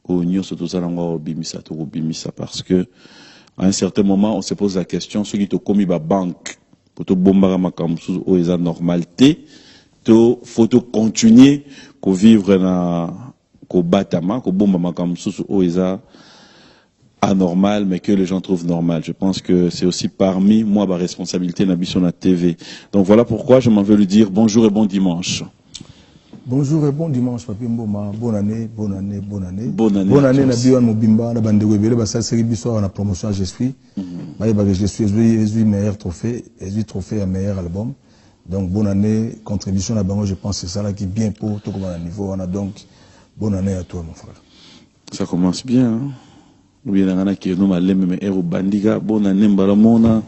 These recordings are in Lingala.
au nyo surtout ça au bimisa to bimisa parce que à un certain moment on se pose la question ceux qui te commis ba banque pour te bombarder makambo au eza normalité to faut continuer ko vivre na ko batama ko bomba makambo au eza anormal, mais que les gens trouvent normal. Je pense que c'est aussi parmi moi ma responsabilité sur la TV. Donc voilà pourquoi je m'en veux lui dire bonjour et bon dimanche. Bonjour et bon dimanche, Papi Mboma. Bonne année, bonne année, bonne année. Bonne année. Bonne année, Nabiwan Mobimba, la bande de Webele, la série Bissau, la promotion Je suis. Je suis meilleur trophée, trophée à meilleur album. Donc bonne année, contribution à Bango, je pense que c'est ça là qui est bien pour tout comme un niveau. On a donc bonne année à toi, mon frère. Ça commence bien, hein? Oui, il y a qui nous mais héros bandiga, bonne année, Mbaramona,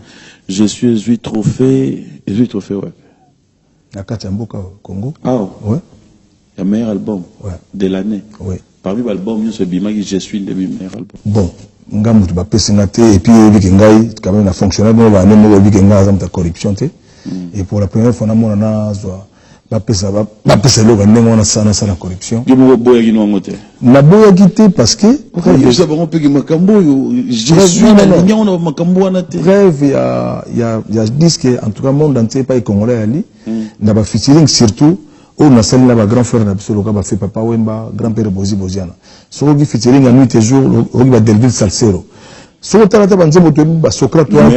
je suis trophée, ouais. La Katiamboka Congo. Ah, ouais. Le meilleur album de l'année. Oui. Parmi les albums, je suis le meilleur album. Bon, Ngamu, tu vas passer et puis Vikingai, quand même, a fonctionné, mais on va aller Vikingai, ta corruption. Et pour la première fois, on a la corruption. Na boya quitté parce que je suis bref il y a disent que en tout cas monde entier pas congolais ali na ba featuring surtout au na salle na ba grand frère na biso loka ba fait papa Wemba grand père Bozi Boziana so qui featuring à nuit et jour au ba Delville Salsero so tata banze moto ba Socrate non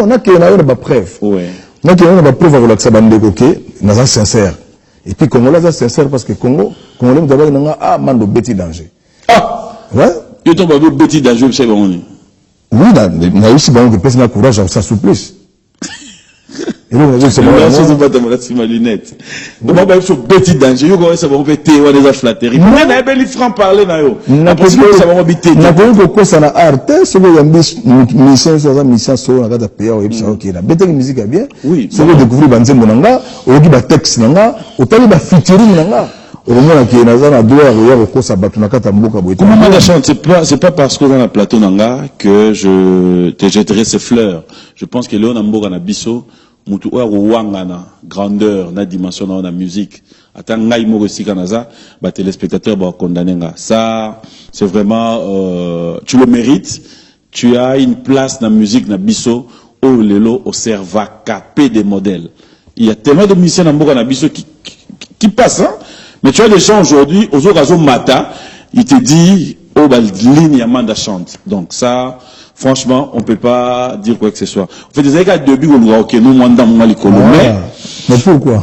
na que na ba preuve donc il y a une preuve avec ça bande OK na sincère et puis Congolais c'est sincère parce que Congo Congolais d'abord n'a ah mando petit danger ouais tu tombes avec petit danger c'est bon oui na aussi bon que personne n'a courage ça souplesse et là on a c'est ma lunette comment va être petit danger yo comment ça va péter ou des flatteries mais na beli franc parler na yo parce que ça va habiter na ko ça na arte ce que yambi mission ça mission so na kata paya ou ça OK na bête musique bien oui ce que découvrir banzembo nanga oki ba texte nanga otali ba featuring nanga au moment qui na za na doa ya ko ça batu na kata mboka boye comment la chante c'est pas parce que dans la plateau nanga que je te jetterai ces fleurs je pense que Léon Mboka na biso mutu oyo wangana grandeur na dimension na la musique ata ngai mo resika naza ba téléspectateurs ba condamner nga ça c'est vraiment tu le mérites tu as une place dans la musique na biso au lelo au serva capé des modèles il y a tellement de musiciens na mboka na biso qui passent hein? Mais tu as des gens aujourd'hui aux occasions mata il te dit oh bah ligne Amanda chante donc ça franchement, on ne peut pas dire quoi que ce soit. En fait, des années début, on nous a ok, nous, on mais pourquoi?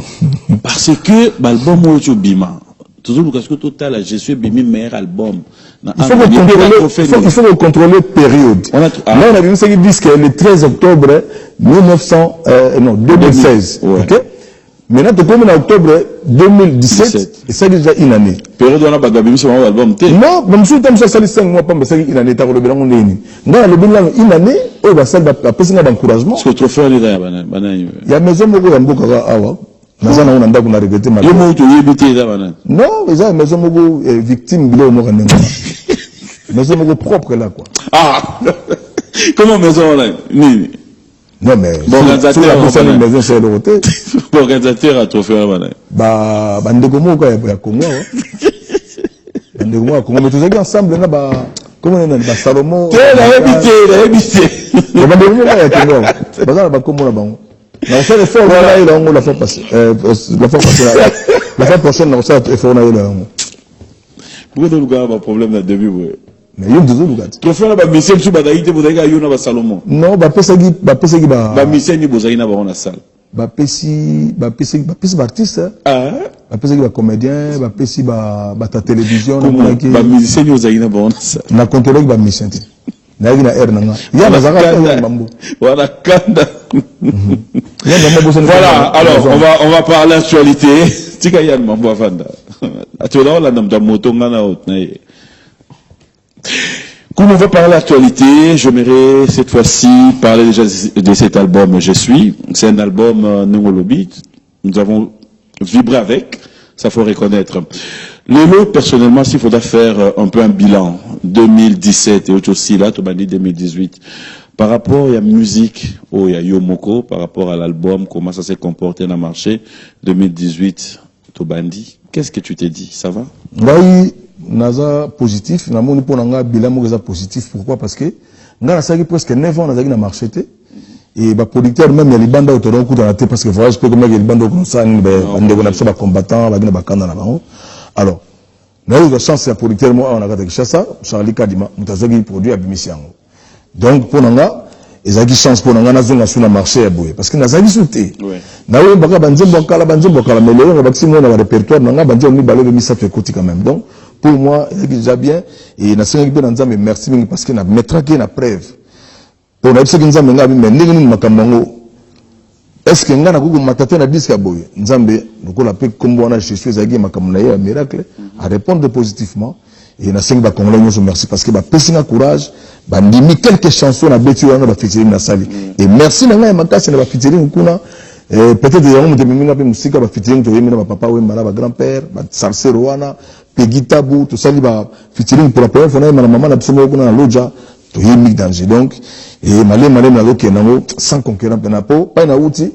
Parce que l'album est bima. Toujours parce que total, je suis bimi meilleur album. Il faut contrôler période. Là, on a vu ce qui dit que le 13 octobre 2016. Ok? Maintenant, tu commences en octobre 2017, et ça déjà une année. Période où on a bagabimi sur mon album. Non, même si tu as 5 mois, pas une année, tu as le bilan une année, oh, bah, ça va passer d'encouragement. Parce que trop fort, il y a maison, il y a beaucoup non, ils ont maison victime de maison propre là quoi. Ah, comment maison là? Non mais maison c'est le côté. Organisateur a trop fait là. Bah bandeko moko ya Congo. Bandeko moko Congo mais tous ensemble là bah comment on a Salomon. La habité. Bandeko moko ya Congo. Bazana ba Congo là ba. Non, c'est le fort là, il a la fois passée. La fois prochaine, on sait effort là. Pourquoi tu as un problème là début mais il y a deux autres. Tu fais la mission sur Badaïté, vous avez eu na Salomon. Non, pesagi ba mission ni vous avez na ba salle. Pesagi artiste. Ah. Pesagi comédien, pesi ba ta télévision ba musicien ni vous avez na ba salle. Na contrôler ba mission. Na ina air nanga. Ya bazaka ya mambo. Voilà kanda. Voilà, alors on va parler actualité. Tika yan mambo afanda. Atola la namda moto ngana otnaye. Comme on va parler actualité, j'aimerais cette fois-ci parler déjà de cet album Je suis. C'est un album Nungolobi. Nous avons vibré avec, ça faut reconnaître. Lélo, personnellement, s'il faudra faire un peu un bilan 2017 et aussi là, tu m'as dit 2018. Par rapport à la musique, il y a Yomoko, par rapport à l'album, comment ça s'est comporté dans le marché, 2018, Tobandi, qu'est-ce que tu t'es dit? Ça va? Oui, naza positif, na moni pour nga bilan mo positif. Pourquoi? Parce que nga na saki presque 9 ans nazaki na marché et ba producteur même ya libanda autoron kuta na te parce que voyage pe comme ya libanda ko sang ba ndeko na ba combattant ba ba kanda na bango. Alors na eu de chance ya producteur mo on a kata Kishasa Charlie Kadima mutazaki produit abimisi yango. Donc pour nga ezaki chance pour nga nazonga sur le marché ya boye parce que nazaki souté. Na yo baka banzembo kala mais le nga bakisi mo na répertoire nga banzembo mi balo mi ça fait côté quand même. Donc pour moi il est déjà bien et na sengi pe nzambe merci mingi parce que na mettra que na preuve. Pour na bisaki nzambe nga bi mais ndenge ni makambango est-ce que nga na kuku matate na disque boye nzambe lokola pe kombo na je suis ezaki makambo na ya miracle à répondre positivement. Et na sengi ba congolais nous merci parce que ba pesinga courage ba ndimi quelques chansons na betu wana ba featuring na sali et merci na ngai makasi na ba featuring kuna peut-être yango muteminga pe musika ba featuring to yemina ba papa we mara ba grand-père ba salsero wana Peggy Tabou to sali ba featuring pour la première fois na maman na biso kuna na loja to yemi danger donc et malé na loke nango sans concurrent pe na po pa na uti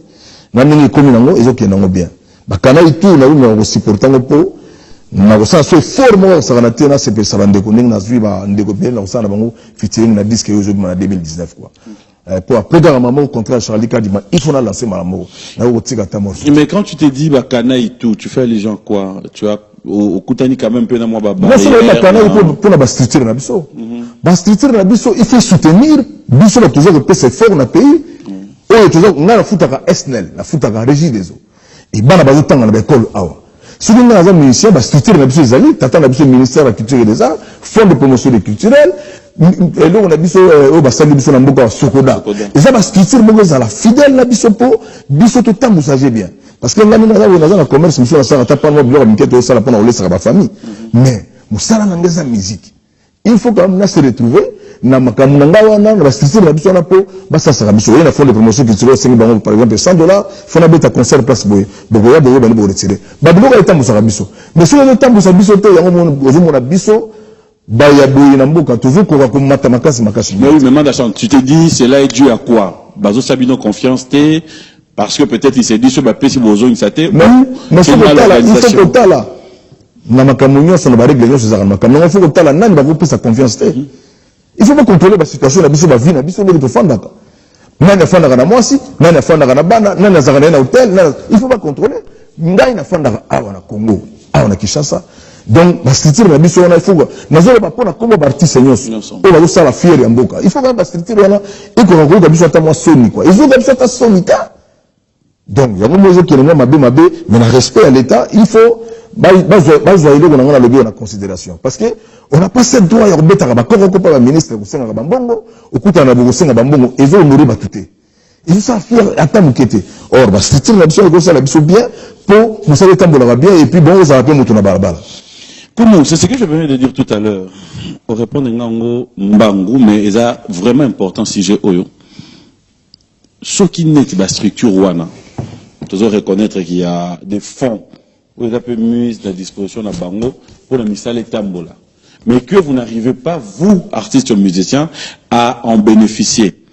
na ningi komi nango ezoke nango bien ba kana itu na umi ngo supportango po na ko sa so forme sa kana tena c'est pe sa bande ko ninga na zuiba ndeko bien na sa na bango featuring na disque aujourd'hui na 2019 quoi. Pour après dans maman au contraire Charlie Kadima il faut lancer maman na ko tika ta morceau. Mais quand tu te dis bakana et tout tu fais allusion quoi? Tu as au kutani quand même peu na moi baba. Moi c'est bakana pour na ba structure na biso. Ba structure na biso il faut soutenir biso na toujours que c'est fort na pays. Oh toujours na futaka SNL na futaka régie des eaux. Et bana ba tanga na école awa. Si nous avons un ministère, la structure de la culture, t'attends la ministère de la culture et des arts, fonds de promotion des culturels, et là on a biso au bassin de biso na mboka Sokoda. Et ça la structure moko za la fidèle na biso po biso to temps musager bien. Parce que là nous avons un commerce biso na ça pas moi biloko miketo ça la pona on laisse la famille. Mais musala na ngeza musique. Il faut quand même se retrouver na makambo na ngawa na la structure na biso na po basa sa biso na fonds de promotion culturelle c'est bango par exemple $100 faut na beta concert place boy boya boya bani bo retirer ba biloko eta musala biso mais sur le temps musala biso te yango mo na biso ba ya boy na mboka toujours ko ko mata makasi. Mais oui mais Mandachan tu te dis cela est dû à quoi? Bazo sabino confiance te parce que peut-être il s'est dit sur ba pesi bozo une sate mais c'est le temps là na makambo nyonso na ba règle nyonso za makambo il faut que tala nani ba ko pesa confiance te. Il faut pas contrôler la situation, la biso ba vie, la biso ne fanda ka. Nani afanda na mwasi, nani afanda na bana, nani azakana na hôtel, il faut pas contrôler. Ngai na fanda awa na Congo, awa na Kinshasa. Donc la structure la biso na il faut nazo ba pona comme artiste nyonso. O ba ça la fière ya mboka. Il faut que la structure wana et ko ngoko biso ta mwa soni quoi. Ils ont biso ta soni ka. Donc ya mo qui est mabe mais na respect à l'état, il faut en considération parce que on n'a pas cette droit à remettre à la ministre au sein de Bambongo au coup de la Bambongo et veut nourrir batouté ils sont fiers à tamukete or bah structure la biso la biso bien pour vous savez quand on va bien et puis bon vous avez mon tourna balabala. Comment c'est ce que je venais de dire tout à l'heure au répondre ngango mbangu mais il a vraiment important sujet oyo ce qui n'est que la structure wana toujours reconnaître qu'il y a des fonds vous avez mis à disposition la bango pour le misal et tambola. Mais que vous n'arrivez pas, vous, artistes ou musiciens, à en bénéficier.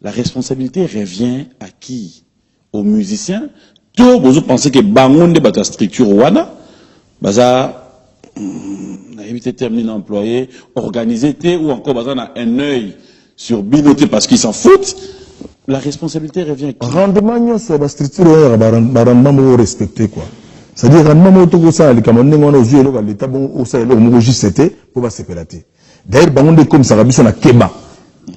La responsabilité revient à qui? Aux musiciens. Tout, vous pensez que bango de bata structure wana, baza, n'a évité terminer employé, organisé ou encore baza na un œil sur binoté parce qu'ils s'en foutent. La responsabilité revient à qui? Rendement, c'est la structure, rendement respecté quoi. C'est-à-dire rendement tout ça les Camerounais on a joué l'état bon au ça le mo JCT pour pas se pélater. D'ailleurs bango comme ça biso na keba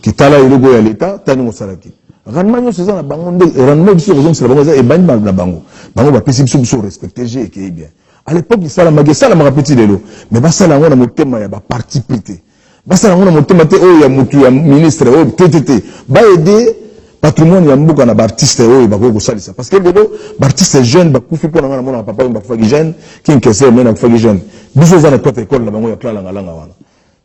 qui tala le go ya l'état tani mo salaki. Rendement c'est ça na bango rendement biso ko c'est bango et bani na bango. Bango ba pesi biso respecter j'ai qui est bien. À l'époque il sala magesa la petit lelo mais ba sala ngona motema ya ba parti pété. Ba sala ngona motema te o ya mutu ya ministre o TTT ba aider patrimoine ya mbuka na artiste oyo bakoko salisa parce que lelo artiste jeune bakufi pona ngana mona papa bakufa jeune kinkese mena kufa jeune biso za na toute école na bango ya klala ngalanga wana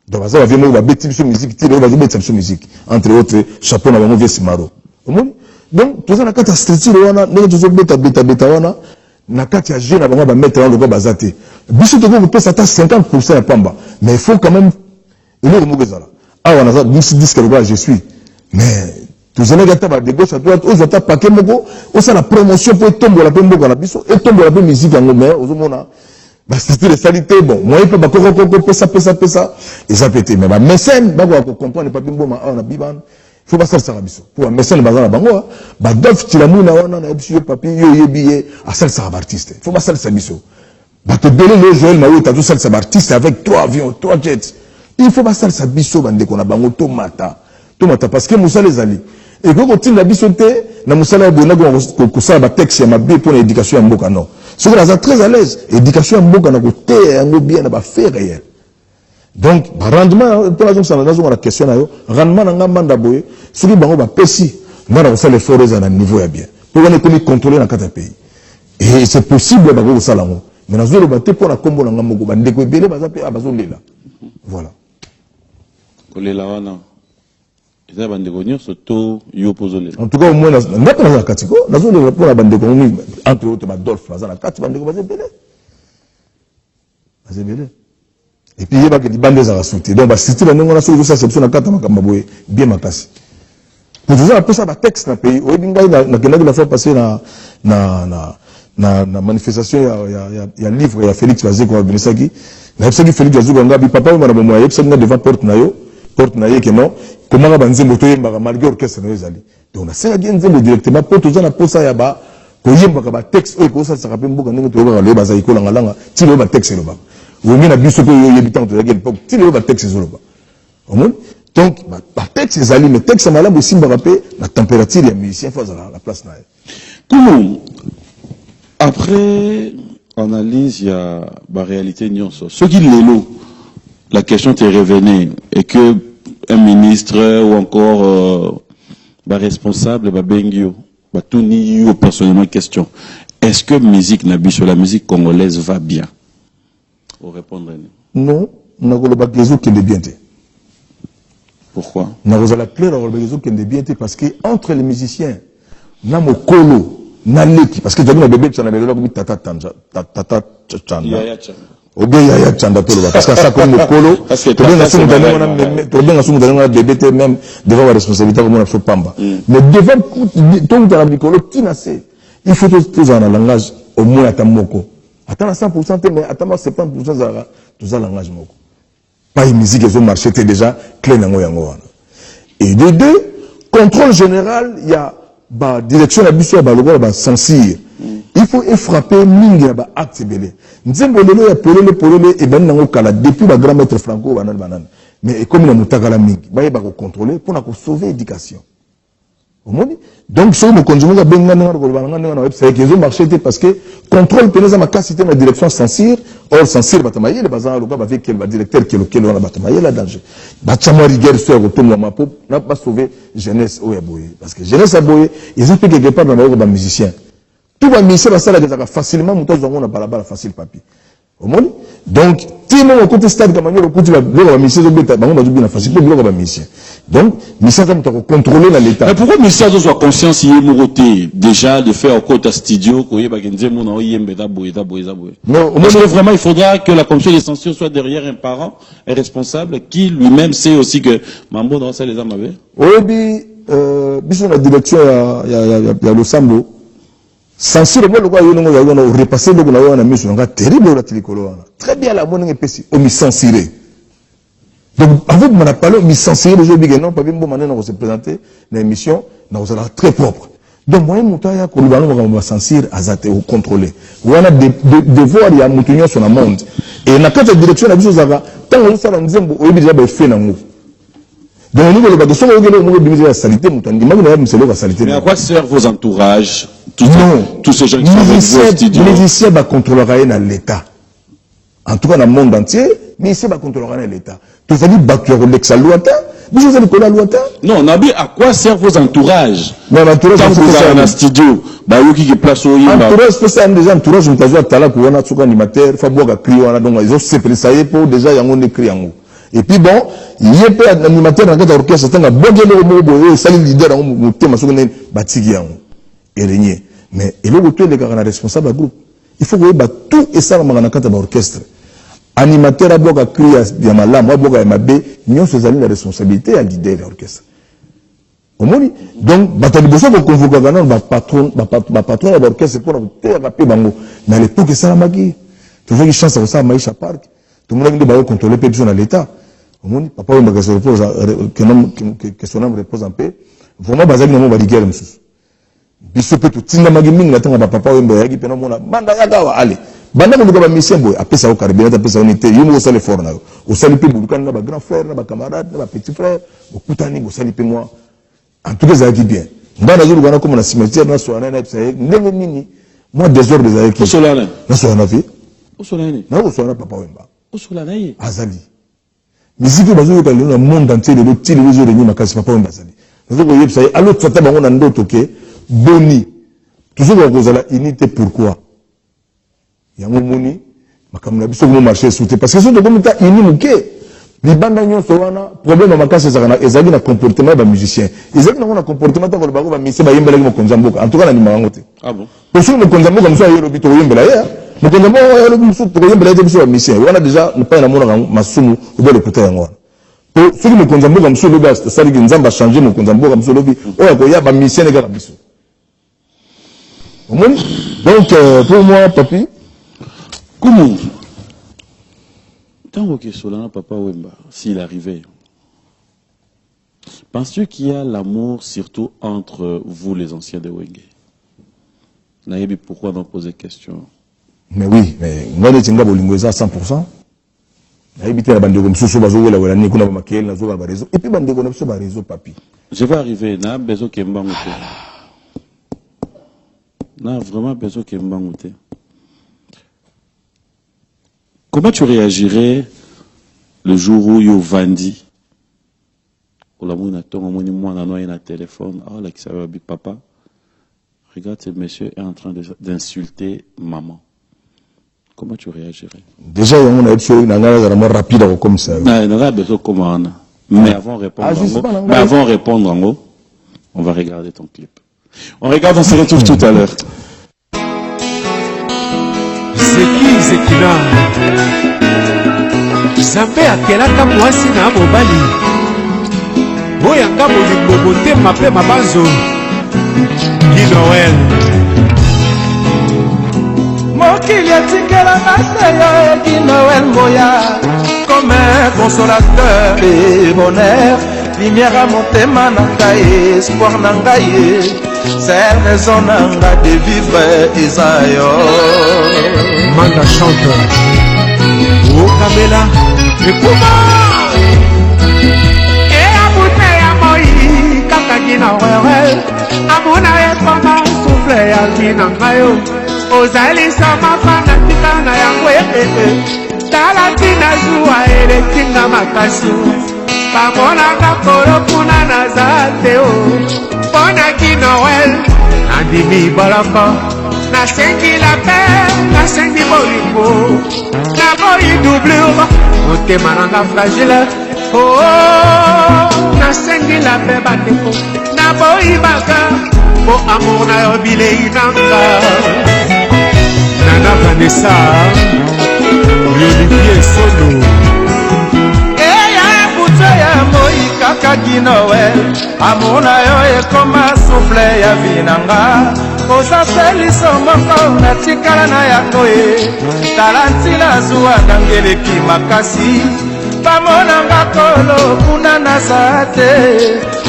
donc ça va vraiment ba beti biso musique tire ba beti biso musique entre autres chapeau na bango vie simaro donc tout ça na kata structure wana ndenge tuzo beta wana na kati ya jeune na bango ba mettre dans le bazate biso to ko pesa ta 50% ya pamba mais il faut quand même il est mugezala ah wana za disque le je suis mais tous les gars de gauche à droite, aux autres paquets moko, aux la promotion pour tomber la peine moko la biso, et tomber la peine musique en mais aux homona. c'était les salités, bon, moi, il peut pas pesa, et ça pété. Mais, mécène, comprendre, pas bon, on a biban, faut pas ça, biso. Pour un mécène, bazar, bango, dof, tilamouna, on a un papier, yo, billet, à ça, ça, artiste. Faut pas ça, biso. Te donner le Joël Maou, t'as tout ça, ça, artiste avec 3 avions, 3 jets. Il faut pas ça, biso, bande, qu'on a bango, tomata, parce que Moussa les alliés. Et quand on tient la bisoté, na musala bona ko ça ba texte ya mabe pour l'éducation ya mboka non. Ceux qui sont très à l'aise, éducation ya mboka na côté ya bien na ba faire réel. Donc ba rendement pour la zone ça na la question na yo, rendement na ngamba boye, ceux qui bango ba pesi, na na ça les forêts à niveau ya bien. Pour on est contrôler dans 4 pays. Et c'est possible ba go ça là. Mais na zone ba te pour la combo na ngamba ba ndeko belé ba za pe abazolela. Voilà. Kolela wana. En tout cas, au moins, on a pas la catiko, on a pour la bande de entre autres, Dolph, on a la carte, bande de et puis, il y a des bandes à sauter. Donc, si tu as une solution, c'est une carte, bien ma casse. Pour vous appeler ça, texte dans le pays, on a fait passer na manifestation, il y a un livre, il y a Félix Vazé, il y a Félix Vazé, papa, il y a devant porte naïe que non comment va banzer moto yemba malgré orchestre na ezali donc on a ça bien nzembo directement pour tout ça na posa ya ba ko yemba ka ba texte o ko ça ça rappelle mboka ndenge to ba le ba za ikola ngalanga ti le ba texte lo ba o ngi na biso ko yo yebitant to ya l'époque ti le ba texte zo lo ba donc ba texte ezali mais texte malamu simba rapé la température ya musicien faut la place na comment après analyse il y a la réalité nyonso ce qui lelo la question t'est revenue et que un ministre ou encore responsable bengio tout ni personnellement question est-ce que musique nabiso la musique congolaise va bien pour répondre non na ko ba kezo qui est bien. Pourquoi na ko la claire ko ba kezo qui est bien parce que entre les musiciens na mokolo na leki parce que tu as bébé tchana belo ko tata tanja tata tchanda Yaya Tchanda parce que ça comme le colo, tu bien assumer dans bébé même devant la responsabilité comme on a fait pamba. Mais devant tout dans la colo, il faut tous dans le langage au moins à tamoko. Attends à 100% mais attends à 70% à tout ça langage moko. Pas une musique qui ont marché déjà clé dans yango. Et de deux, contrôle général, il y a direction la biso ba logo ba censure. Il faut frapper mingi na ba acte belé. Nzembo lelo ya polele et ben nango kala depuis ba grand maître Franco banane. Mais comme na mutakala mingi, ba yeba ko contrôler pour na ko sauver éducation. Omoni? Donc so mo konjumo ga benga na ko bananga na website qui ont marché parce que contrôle peneza ma capacité na direction censure, or censure batamaye le bazan loka ba avec quel ba directeur qui lequel on a batamaye la danger. Ba chamo rigueur sur ko ma ma pour na pas sauver jeunesse o ya boye parce que jeunesse a boye, ils ont fait quelque part dans ba musicien. Tout va misser ça là facilement montage on a balabala facile papier au monde donc timo au côté stade comme on côté la misser zo beta bango bazubi na facile pour bloquer ba misser donc misser ça pour contrôler l'état. Mais pourquoi misser soit conscience y moroté déjà de faire au côté studio ko yeba kenze mon o yembe da boye. Non parce que vraiment il faudra que la commission de censure soit derrière un parent un responsable qui lui-même sait aussi que mambo dans ça les amabe. Oui biso la direction ya le sambo censure moi le quoi on repasser le on a mis sur un terrible la télécolo très bien la monnaie pesi on mi censuré donc avec mon appel mi censuré les jours non pas bien bon maintenant on se présenter l'émission dans ça très propre donc moi monta ya ko libano on va censurer azate ou contrôler on a devoir ya mutunyo sur la monde et na kata direction la biso zaka tant on ça la nzembo o yebi déjà ba fait na ngo. Donc, au niveau de la salité, mais à quoi servent vos entourages, tous ces gens qui sont avec vos studios? Les musiciens contrôleront l'État. En tout cas, dans le monde entier, les musiciens contrôleront l'État. Tout ça dit, battre l'ex lointain, mais vous avez collé à lointain? Non, Nabi, à quoi servent vos entourages? Non, l'entourage, quand vous avez un studio, qui place au entourage, c'est un déjà entourage, on t'a joué à Tala pour un animateur, Fabouaga Criou, donc ils ont séparé pour déjà, ils ont écrit en haut. Et puis bon, il y a pas d'animateur dans le orchestre, c'est un bon gars, c'est le leader, on thème, on batigi et régner. Mais et le retour les gars responsable du groupe. Il faut que tout et ça dans le orchestre. Animateur à boga crier bien mal, moi boga mabe, nous faisons la responsabilité à leader de l'orchestre. Au moins, donc batali bosso ko convoquer patron de l'orchestre pour faire rappeler bango. Mais à l'époque ça la magi. toujours une chance ça Maïcha Park tout le monde va contrôler personne à l'état au monde papa on va que se repose que son âme repose en paix vraiment bazali na mo ba digel msusu biso pe to tinda magiming na tanga papa on ba yaki pena mona banda ya gawa ale banda ko ba mission boy apesa au caribéra apesa on était yo mo sale fort na au sali pe bulukan na ba grand frère na ba camarade na ba petit frère okutani bo sali pe moi en tout cas ça qui bien ndana zulu kana comme na cimetière na so na pesa ndenge nini moi désordre des avec Osolana na so na vie Osolana na so na papa wemba Osolana ye azali musique bazo ka le monde entier de tili les jours ni makasi papa wemba azali nazo ko yebisa alo tsata bango na ndoto ke boni toujours ko kozala unité pourquoi yango moni makamna biso ko marché souté parce que so de comme ta ini muke libanda nyonso wana problème makasi ezali na comportement ba musicien ezali na comportement ta ko ba musicien ba yembela ko konzamboka en tout cas na limango te ah bon pour ceux qui konzamboka mso yero bito yembela ya mokonzamboka yero mso to yembela te biso ba musicien wana déjà ne pas na mona masumu ou le côté yango pour ceux qui konzamboka mso le bas ça dit nzamba changer mokonzamboka mso lobi oya ko ya ba musicien ne ga biso donc pour moi papi comment tant que Solana Papa Wemba, s'il arrivait, penses-tu qu'il y a l'amour surtout entre vous les anciens de Wenge? Naïbi, pourquoi m'en poser question? Mais oui, mais moi je tinga bolingo eza 100%. Naïbi te la bande comme soso bazo wela wela ni kuna ba makel na zo ba réseau et puis bande ko ba réseau papi. Je vais arriver na besoin que mbangote. Na vraiment besoin que mbangote. Comment tu réagirais le jour où yo vandi ou la mouina tonga mouni moina noyé na téléphone ah là qui savait big papa regarde ce monsieur est en train d'insulter maman. Comment tu réagirais? Déjà on a eu une analyse rapide comme ça. Non, on a besoin comment mais avant de répondre en haut, on va regarder ton clip. On regarde, on se retrouve tout à l'heure. Zekina Zambe akelaka mwasi na mobali Boyanga bolingo motema pe mabanzo Guy Noël Mokili atikela maseyo Guy Noël Moya comme un consolateur et bonheur lumière à motema na ngai espoir na ngai c'est raison na nga de vivre Isayo Manda chante Okamela Ekuma E abute ya moi Kaka gina wewe Amuna ekoma souffle ya gina ngayo Ozali sama fana tikana ya kwe Tala tina zuwa ele tinga makasu Pamona kakoro kuna nazate o Pona gina wel Andimi balaka Nasengi la paix, nasengi bolingo Naboyi doublure, motema nanga fragile Oh, nasengi la paix bateko Naboyi baka, po amour na yo bilei nanga Nana Vanessa Olivier Sono Eya buto ya moi kaka Guy Noël Amour na yo ekoma souffle ya vinanga Oza feliso moko na tikala na yako e Talantina zuwa nangeleki makasi Pamonanga kolo kuna nazate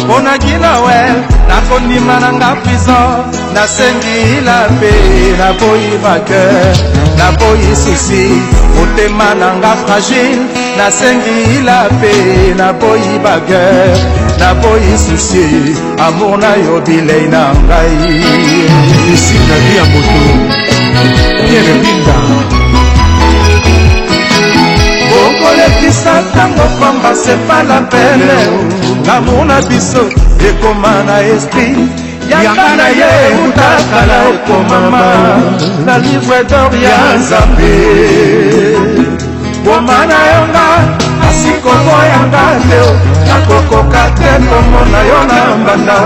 Pona Guy Noël nakondima nanga prison Nasengi la paix na boyi vainqueur Na boyi souci motema nanga fragile Nasengi la paix na boyi vainqueur Na boyi souci amour na yo bilei na ngai Ici na vie à moto Pierre Binda Bokolekisa tango pamba c'est pas la peine L'amour na biso ekoma na esprit Yanga na ye utakala ekomama Na livre d'or ya Nzambe Boma na yonga kasi kombo yanga teo Nakokoka te komona yo na mbanda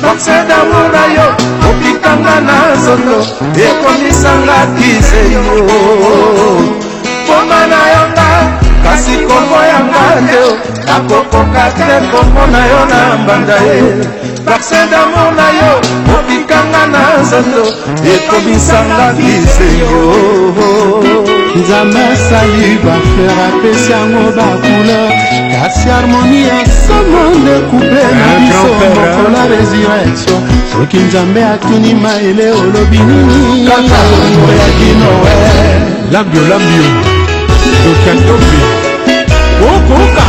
Force d'amour na yo opikanga na zoto Ekomisanga kise yo Boma na yonga kasi kombo yanga teo Nakokoka te komona yo na mbanda ye Force d'amour na yo opikanga na zoto Ekomisanga kise yo nzambe asali bafleur apesi yango bacouleur kasi harmonie ya somo nde couple na biso mokola résurrection soki nzambe atuni maele olobi nini kaka longo ya dinowe lambio dokandobi okoka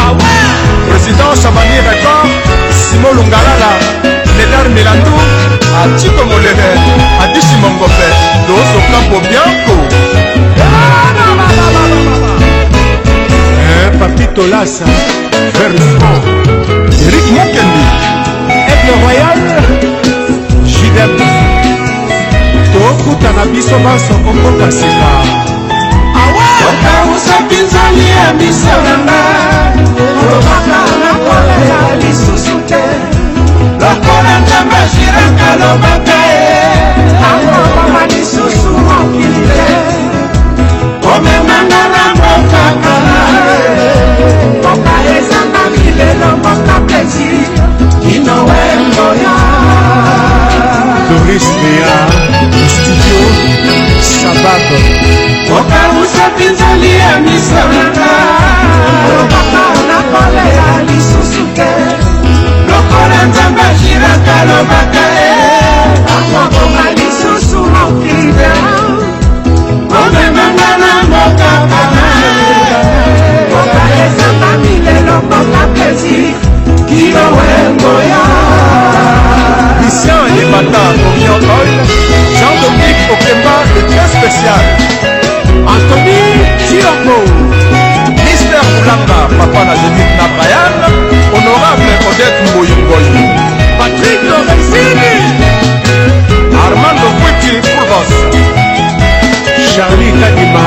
awa président Chabani Record Simo Lungalala Ledar Milandou Atiko Molere Adishi Mongope Dozo Campo Bianco Papito Lassa Versmo Eric Mokendi Aigle Royal Jidem Tokuta na biso baso okoka sika Oka usapinzali ya miso nanga Olobaka na kola ya lisusu te Lokola nzamba jiraka lobaka Akobama lisusu mokili te Omemanga na mboka kala Mboka ezanga milelo mboka pesi Ino wengoya Doris Lea Studio Sabab Oka usapinzali ya miso nanga Olobaka na kola ya lisusu te Lokola nzamba jiraka lobaka Akobama lisusu mokili te Omemanga na mboka kala Mboka ezanga milelo mboka pesi Ino wengoya Christian Yemata, Comion Oil, Jean-Dominique Okemba, le très spécial. Anthony Chiongo, Mister Boulanga, Papa Nazémite Nabrayan, Honorable Odette Mboyungoy, Patrick Lorenzini, Armando Kwiki Pourbos, Charlie Kadima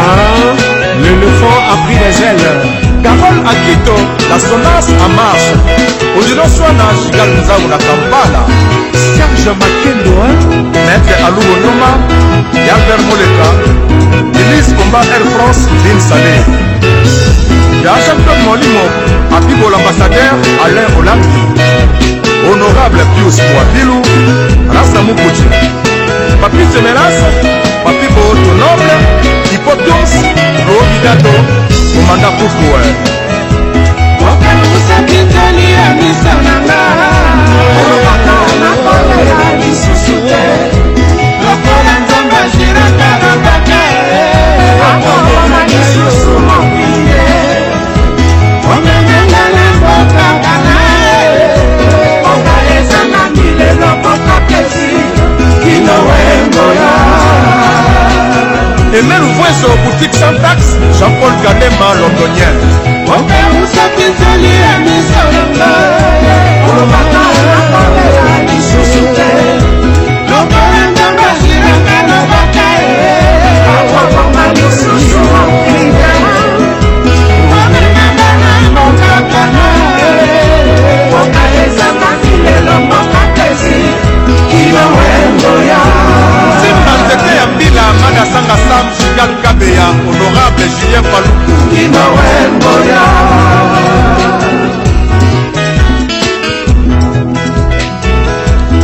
l'éléphant a pris des ailes Carole Akito, la Sonas en marche. Odino Swana, Chigal Nzaou na Kampala. Serge Makendo, Maître Alou Onoma, Yalbert Moleka, Elise Combat Air France, Lynn Salé. Jean-Claude Molimo, Abibo l'ambassadeur, Alain Olandi. Honorable Pius Mouabilou, Rasta Moukoudji. Papi Semeras, Papi Boto Noble, Hippotios, Rovidado, Commanda Poukoué. Wakalusa Pinzali ya Misananga Olobaka na kola ya lisusu te Lokola nzamba jiraka lobaka Akobama lisusu mokili Omemanga na mboka kana Mboka ezanga milelo mboka pesi Kino wengoya Emeru Vweso boutique sans taxe Jean-Paul Kadema londonien Oka usapinzali ya misolonga Olobaka na kola ya lisusu te Lokola nzamba jiraka lobaka Akobama lisusu mokili Omemanga na mboka kana Mboka ezanga milelo mboka pesi Kino wengoya Simba nzete ya mbila Mada Sanga Sam Chigal Kabeya Honorable Julien Paluku Kino wengoya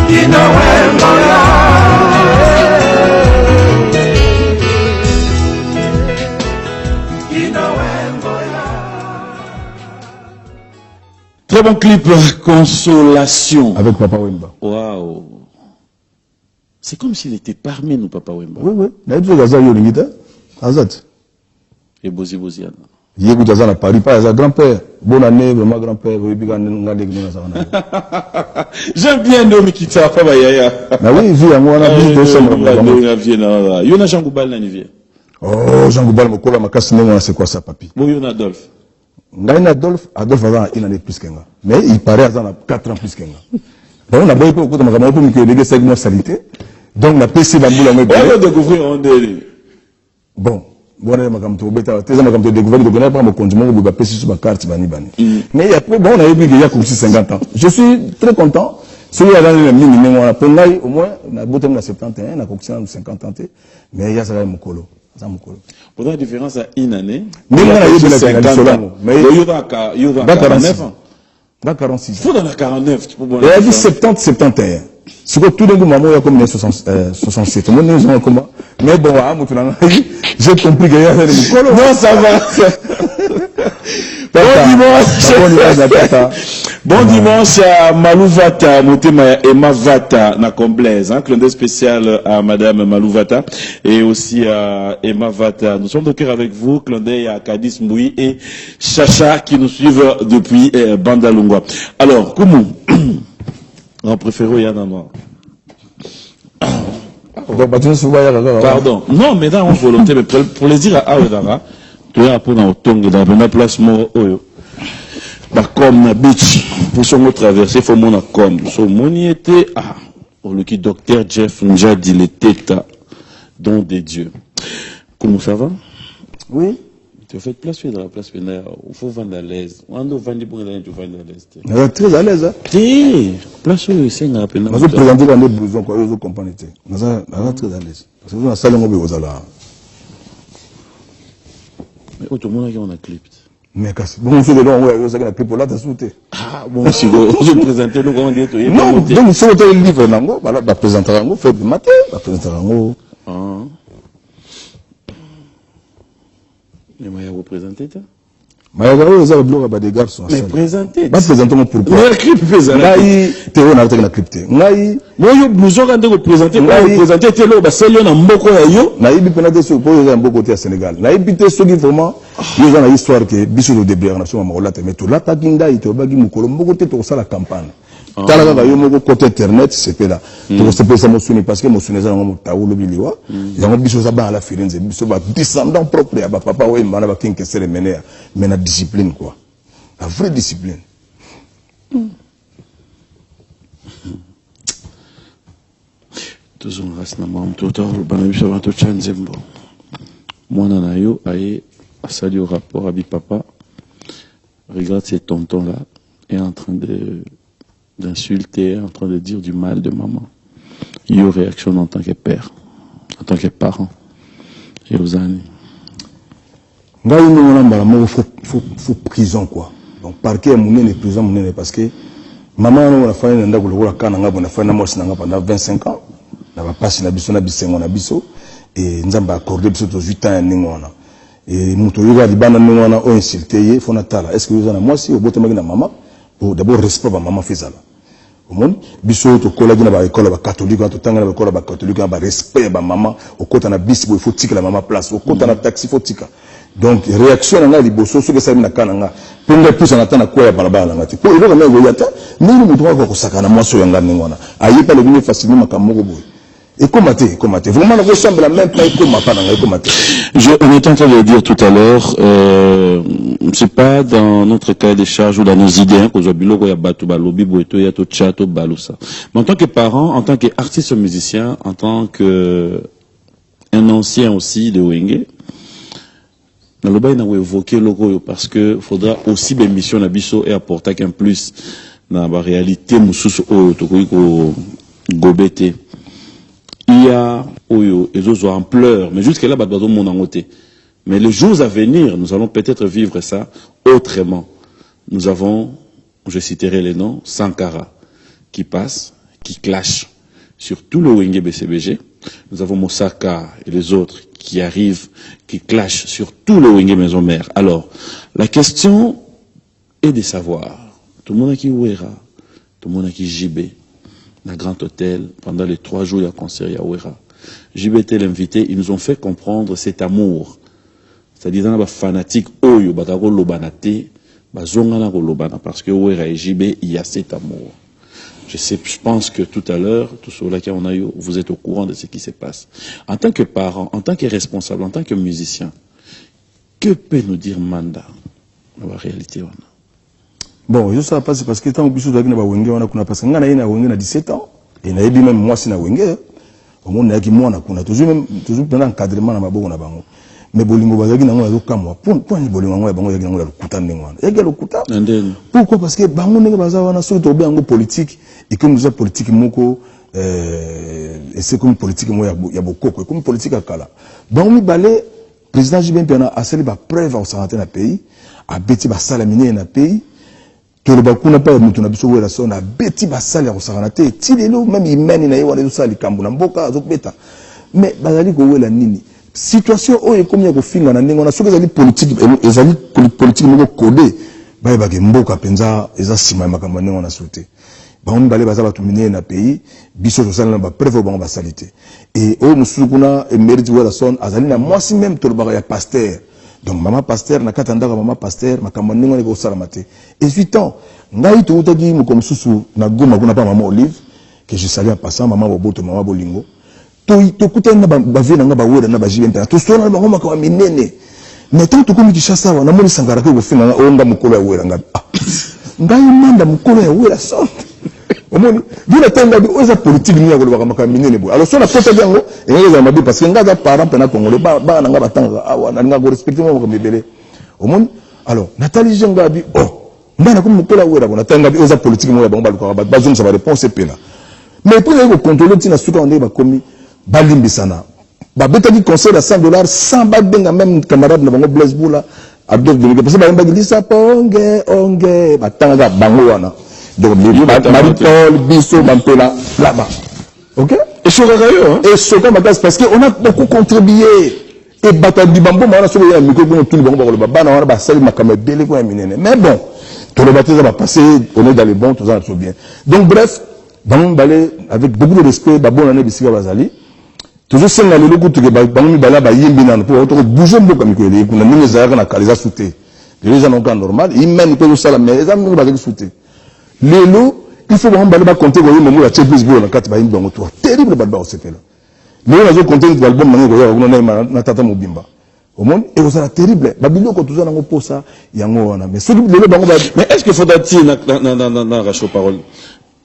Kino wengoya Kino wengoya. Très bon clip, Consolation. Avec Papa Wemba. Waouh. C'est comme s'il était parmi nous, Papa Wemba. Oui, oui. Naïdou Gaza Yoringita. Azat. Et Bozi Boziana. Yégo Gaza à Paris, pas à grand-père. Bonne année, vraiment grand-père. J'aime bien Nomi Kita, Papa Yaya. Ah oui, vu à moi, on a vu deux semaines. Yona Jean Goubal Nanivier. Oh, Jean Goubal, mon collègue, ma casse, c'est quoi ça, papi? Bon, Yona Adolphe. Ngaïna Adolphe a une année plus qu'un. Mais il paraît à 4 ans plus qu'un. Bon, on a beaucoup de choses, on a beaucoup de segments salité. Donc, on a PC Bamboula. On va découvrir en délire. Bon, bon, on a découvert que on a pas mon compte, on va PC sur ma carte, mais après, bon, on a eu qu'il y a comme 50 ans. Je suis très content. Celui qui a gagné le minimum, on a pris au moins, on a botté 71, on a coxé 50 ans, mais il y a ça, mon colo. Pour la différence à une année, mais on a eu de la 50 ans. Mais il y a 49 ans. Dans 46. Il faut dans la 49, tu peux voir. Il a dit 70, 71. C'est que tout le monde, maman, il y a comme 67. Moi, nous avons comment? Mais bon, j'ai compris qu'il y a des micros. Non, ça va. Bon dimanche à Malou Vata, Motema Emma Vata, na Comblaise, hein, clin d'œil spécial à Madame Malou Vata et aussi à Emma Vata. Nous sommes de cœur avec vous, clin d'œil à Kadis Mboui et Chacha qui nous suivent depuis Bandalungwa. Alors, Koumou, on préfère Yanama. Pardon. Non, mais dans volonté, mais pour les dire à Aouedara, tu es à Pona au Tongue, dans la place Moro Oyo. Comme na beach, pour son traverser, il faut mon comme. So, mon y était, pour le qui docteur Jeff Njadi, le têta, don des dieux. Comment ça va? Oui. Tu as fait place dans la place pénale, il faut vendre à l'aise. On doit vendre pour aller vendre à l'aise. Très à l'aise, hein? T'es, place où c'est dans la pénale. Je vais présenter dans les blousons, quoi, je comprends. Je suis très à l'aise. Parce que nous, salle, on va là. Mais tout le monde a un clip. Mais bon, c'est le long, ouais, ça a pris pour là, t'as sauté. Ah, bon, si vous présentez, nous, comment dire, tu es non, donc, si vous avez le livre, non, voilà, bah, présenter un mot, faites le matin, bah, présenter un mot. Ah. Mais moi, vous présentez, toi? Mais vous avez le blog, bah, des garçons. Mais présentez. Bah, présentez-moi pourquoi. Mais le clip, présentez. Ngaï, Théo, n'a pas été crypté. Ngaï. Moi, nous avons quand vous présentez, vous présentez, t'es là, bah, c'est là, on a beaucoup à yo. Naï, pénalité sur, pour les un beau côté à Sénégal. Naï, pété, ce qui vraiment, il y a une histoire que, bisous de débris, on a souvent, on mais tout là, t'as guinda, il te bagi, moukolo, beaucoup côté, tout ça, la campagne. T'as là, il y a un côté internet, c'est là. Tout ça, peut s'amousser, parce que, moussoune, ça, on a taou, le biliwa. Il y a un bisous, ça, à la Firenze, bisous, bah, descendant propre, à papa, ouais, man, va qu'un kessel, mener, mais la discipline, quoi. La vraie discipline. Toujours reste na mam total banabisa bato chanzembo. Mwana na yo aye asali au rapport abi papa. Regarde ces tontons là est en train d'insulter, en train de dire du mal de maman. Yo réaction en tant que père, en tant que parent. Et aux années. Là où nous faut prison quoi. Donc parquet mon est prison mon parce que maman on a fait un ndako le kana ngabo na fait na mosi na pendant 25 ans. Na ba passe na biso na bisengo na biso et nzamba accordé biso to 8 ans ningona. Et muto yoga libana ningona o insulté ye fona tala. Est-ce que vous en a moi si au botema na maman pour d'abord respect ba maman faisala. Au monde biso to kola na ba école ba catholique to tanga na ba école ba catholique ba respect ba maman au côté na bis il faut tika la maman place au côté na taxi faut tika. Donc réaction na liboso ce que ça na kananga pende plus en attendant quoi ya balabala ngati pour ile na ngoyata ni muto wa ko sakana moso yanga ningona ayi pa le bien facilement makamoko boy. Et comment t'es vraiment la question de la même pas comment pas dans comment on est en train de le dire tout à l'heure, c'est pas dans notre cahier des charges ou dans nos idées qu'on a biloko ya batu balobi boeto ya to chato balusa. Mais en tant que parent, en tant qu'artiste musicien, en tant que un ancien aussi de Wenge, na loba na évoquer logo parce que faudra aussi ben mission na biso et apporter qu'un plus na ba réalité mususu oyo to ko gobete. Il y a et autres en pleurs, mais jusqu'à là, mais les jours à venir, nous allons peut-être vivre ça autrement. Nous avons, je citerai les noms, Sankara, qui passe, qui clash sur tout le Wenge BCBG. Nous avons Mosaka et les autres qui arrivent, qui clashent sur tout le Wenge Maison Mère. Alors, la question est de savoir, tout le monde a qui ouera, tout le monde a qui JB, dans Grand Hôtel, pendant les 3 jours, il y a un concert, il y a Ouera. JBT l'invité, ils nous ont fait comprendre cet amour. C'est-à-dire, dans les fanatiques, Oyo, Batako Lobanate, Bazongana Lobana, parce que Ouera et JB, il y a cet amour. Je pense que tout à l'heure, tout sur laquelle on a eu, vous êtes au courant de ce qui se passe. En tant que parent, en tant que responsable, en tant que musicien, que peut nous dire Manda dans la réalité? Bon, je sais pas, c'est parce que tant que je suis dans Wenge, on a qu'on a passé un an à Wenge à 17 ans, et on a dit même moi, c'est na Wenge, au monde a qui moi, on a toujours pendant l'encadrement dans ma bonne bango. Mais Bolingo Bazagi n'a pas de moi. Pourquoi Bolingo a bango yagi n'a pas de kutan n'engwana? Yagi le kutan. Pourquoi? Parce que bango n'enga bazawa na surtout au bango politique et comme nous a politique moko et c'est comme politique moi y a beaucoup comme politique à kala. Bango mi balé président JB Piana a célébré ba preuve au santé na pays, a beti ba salaminer na pays. Que le bakuna pas mutu na biso wela so na beti ba sala au santé. Ti lelo même imeni na yewa le sali kambu na mboka azobeta. mais bazali ko wela nini situation oyo comme ya ko finga na ndenge na soki ezali politique moko codé ba ba ke mboka penza eza sima makambo ndenge na sauté ba on balé baza batumine na pays biso to sala ba preuve ba ba salité et o musukuna e mérite wala son azali na moi si même to ba ya pasteur donc maman pasteur na katanda ka maman pasteur makambo ndenge na ko sala maté et suitant ngai to utaki mu comme susu na goma kuna pa maman Olive que je salue en passant maman Boboto maman Bolingo to kutana ba vina nga ba wera na ba jibempa to sona ba ngoma ka minene mais tant to komi kishasa wana moni sangara ko finga nga onda mukolo ya wera nga ngai manda mukolo ya wera so omoni vile tanga bi oza politique ni ya ko ba ka minene bo alors sona pota yango engeza mabi parce que nga za parent pena congolais ba na nga batanga awa na nga ko respecter mo ko mibele omoni alors Nathalie Jenga bi ndana ko mukolo ya wera ko natanga bi oza politique mo ya bango ba ba zoom sa ba réponse pena mais pour les contrôler tina suka on ba komi balimbisana babetaki conseil à $100 sans babenga même camarade na bango Blaise Boula Abdel Delige parce que ba ngisa onge batanga bango wana donc Marie-Paul Bisso Bampela là-bas OK et Chokayo et Choka Matas parce que on a beaucoup contribué et batandi bambo mana so ya miko ko tout bango ba bana wana ba sali makama bele ko minene mais bon tout le baptême va passer on est dans les bons tout ça tout bien donc bref bango balé avec beaucoup de respect ba bon année bisika bazali toujours c'est dans le logo que bango bala ba yimbi na pour autre bouger mboka mikole kuna nini zaka na kaliza souté les gens ont normal ils mènent que ça mais les amis ba souté lelo il faut bango bala ba compter ko yimbo la chepis bo na kati ba yimbo to terrible ba ba sepela lelo nazo compter ko album mango ko kuna na tata mobimba au monde et ça terrible ba biloko tout ça nango posa yango wana mais ce lelo bango ba mais est-ce que faudra-t-il na racho parole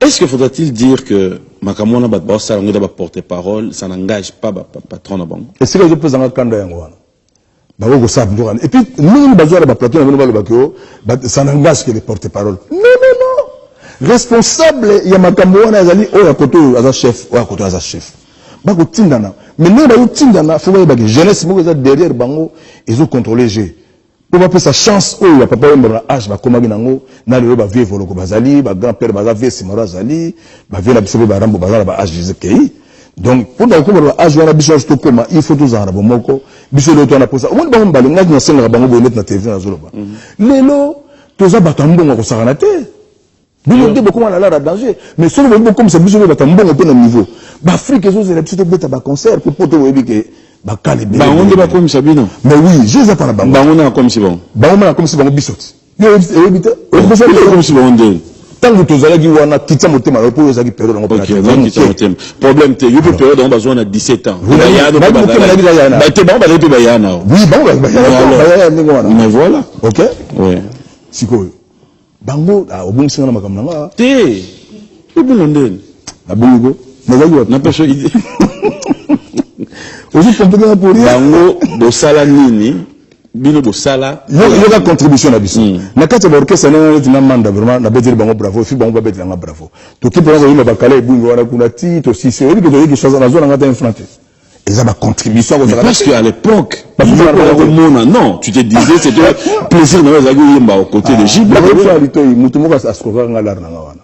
est-ce que faudra-t-il dire que Makamona Batba Salongo de porte-parole, ça n'engage pas le patron de banque? Est-ce que je peux en kanda yangoana? Et puis, nous, ça n'engage que les porte-parole. Non. Responsable, il y a Makamona Azali, oh, à côté, à chef, oh, à côté, à chef. Bako Tindana. Mais nous, nous, Tindana, faut voir que jeunesse, derrière Bango, ils ont contrôlé G. Pour pas sa chance oh ya papa wemba âge ba komagi nango na le ba vie voloko bazali ba grand-père baza vie simara zali ba vie na biso ba rambo bazala ba âge Jésus donc pour dans comme âge wana biso to koma il faut tous en moko biso le to na posa on ba mbali ngaki na senga bango bonet na télévision na zoloba lelo toza batambongo ko sakana te bilo de beaucoup na la danger mais solo bo comme ça biso batambongo pe na niveau ba Afrique zo zela biso to beta ba concert pour poto webi ke bakale be ba onde ba comme sabino mais oui je les attends ba on comme si bon ba on comme si bon bisoti yo ebita comme si bon onde tango tozalaki wana kitsa motema lo po ezaki période ngo OK donc kitsa motema problème te yo pe période on besoin de 17 ans ya do ba te ba ba te ba ya na oui ba ya ningo wana mais voilà OK ouais sikoyo bango obungisi na makambo nga te obunonde na bungo na peso idée aussi complément pour rien bango do sala nini bino do sala yo ka contribution na biso na kati ba orchestre na manda vraiment na beteli bango bravo fi bango ba beteli nga bravo to ki pour nga bakala ebungo wana kuna ti to si c'est lui que to chose na zone ngata infrante ils ont ma contribution parce que à l'époque non tu te disais c'était plaisir de les accueillir aux côtés de Gilles la réalité mutu moko askoka nga lar na wana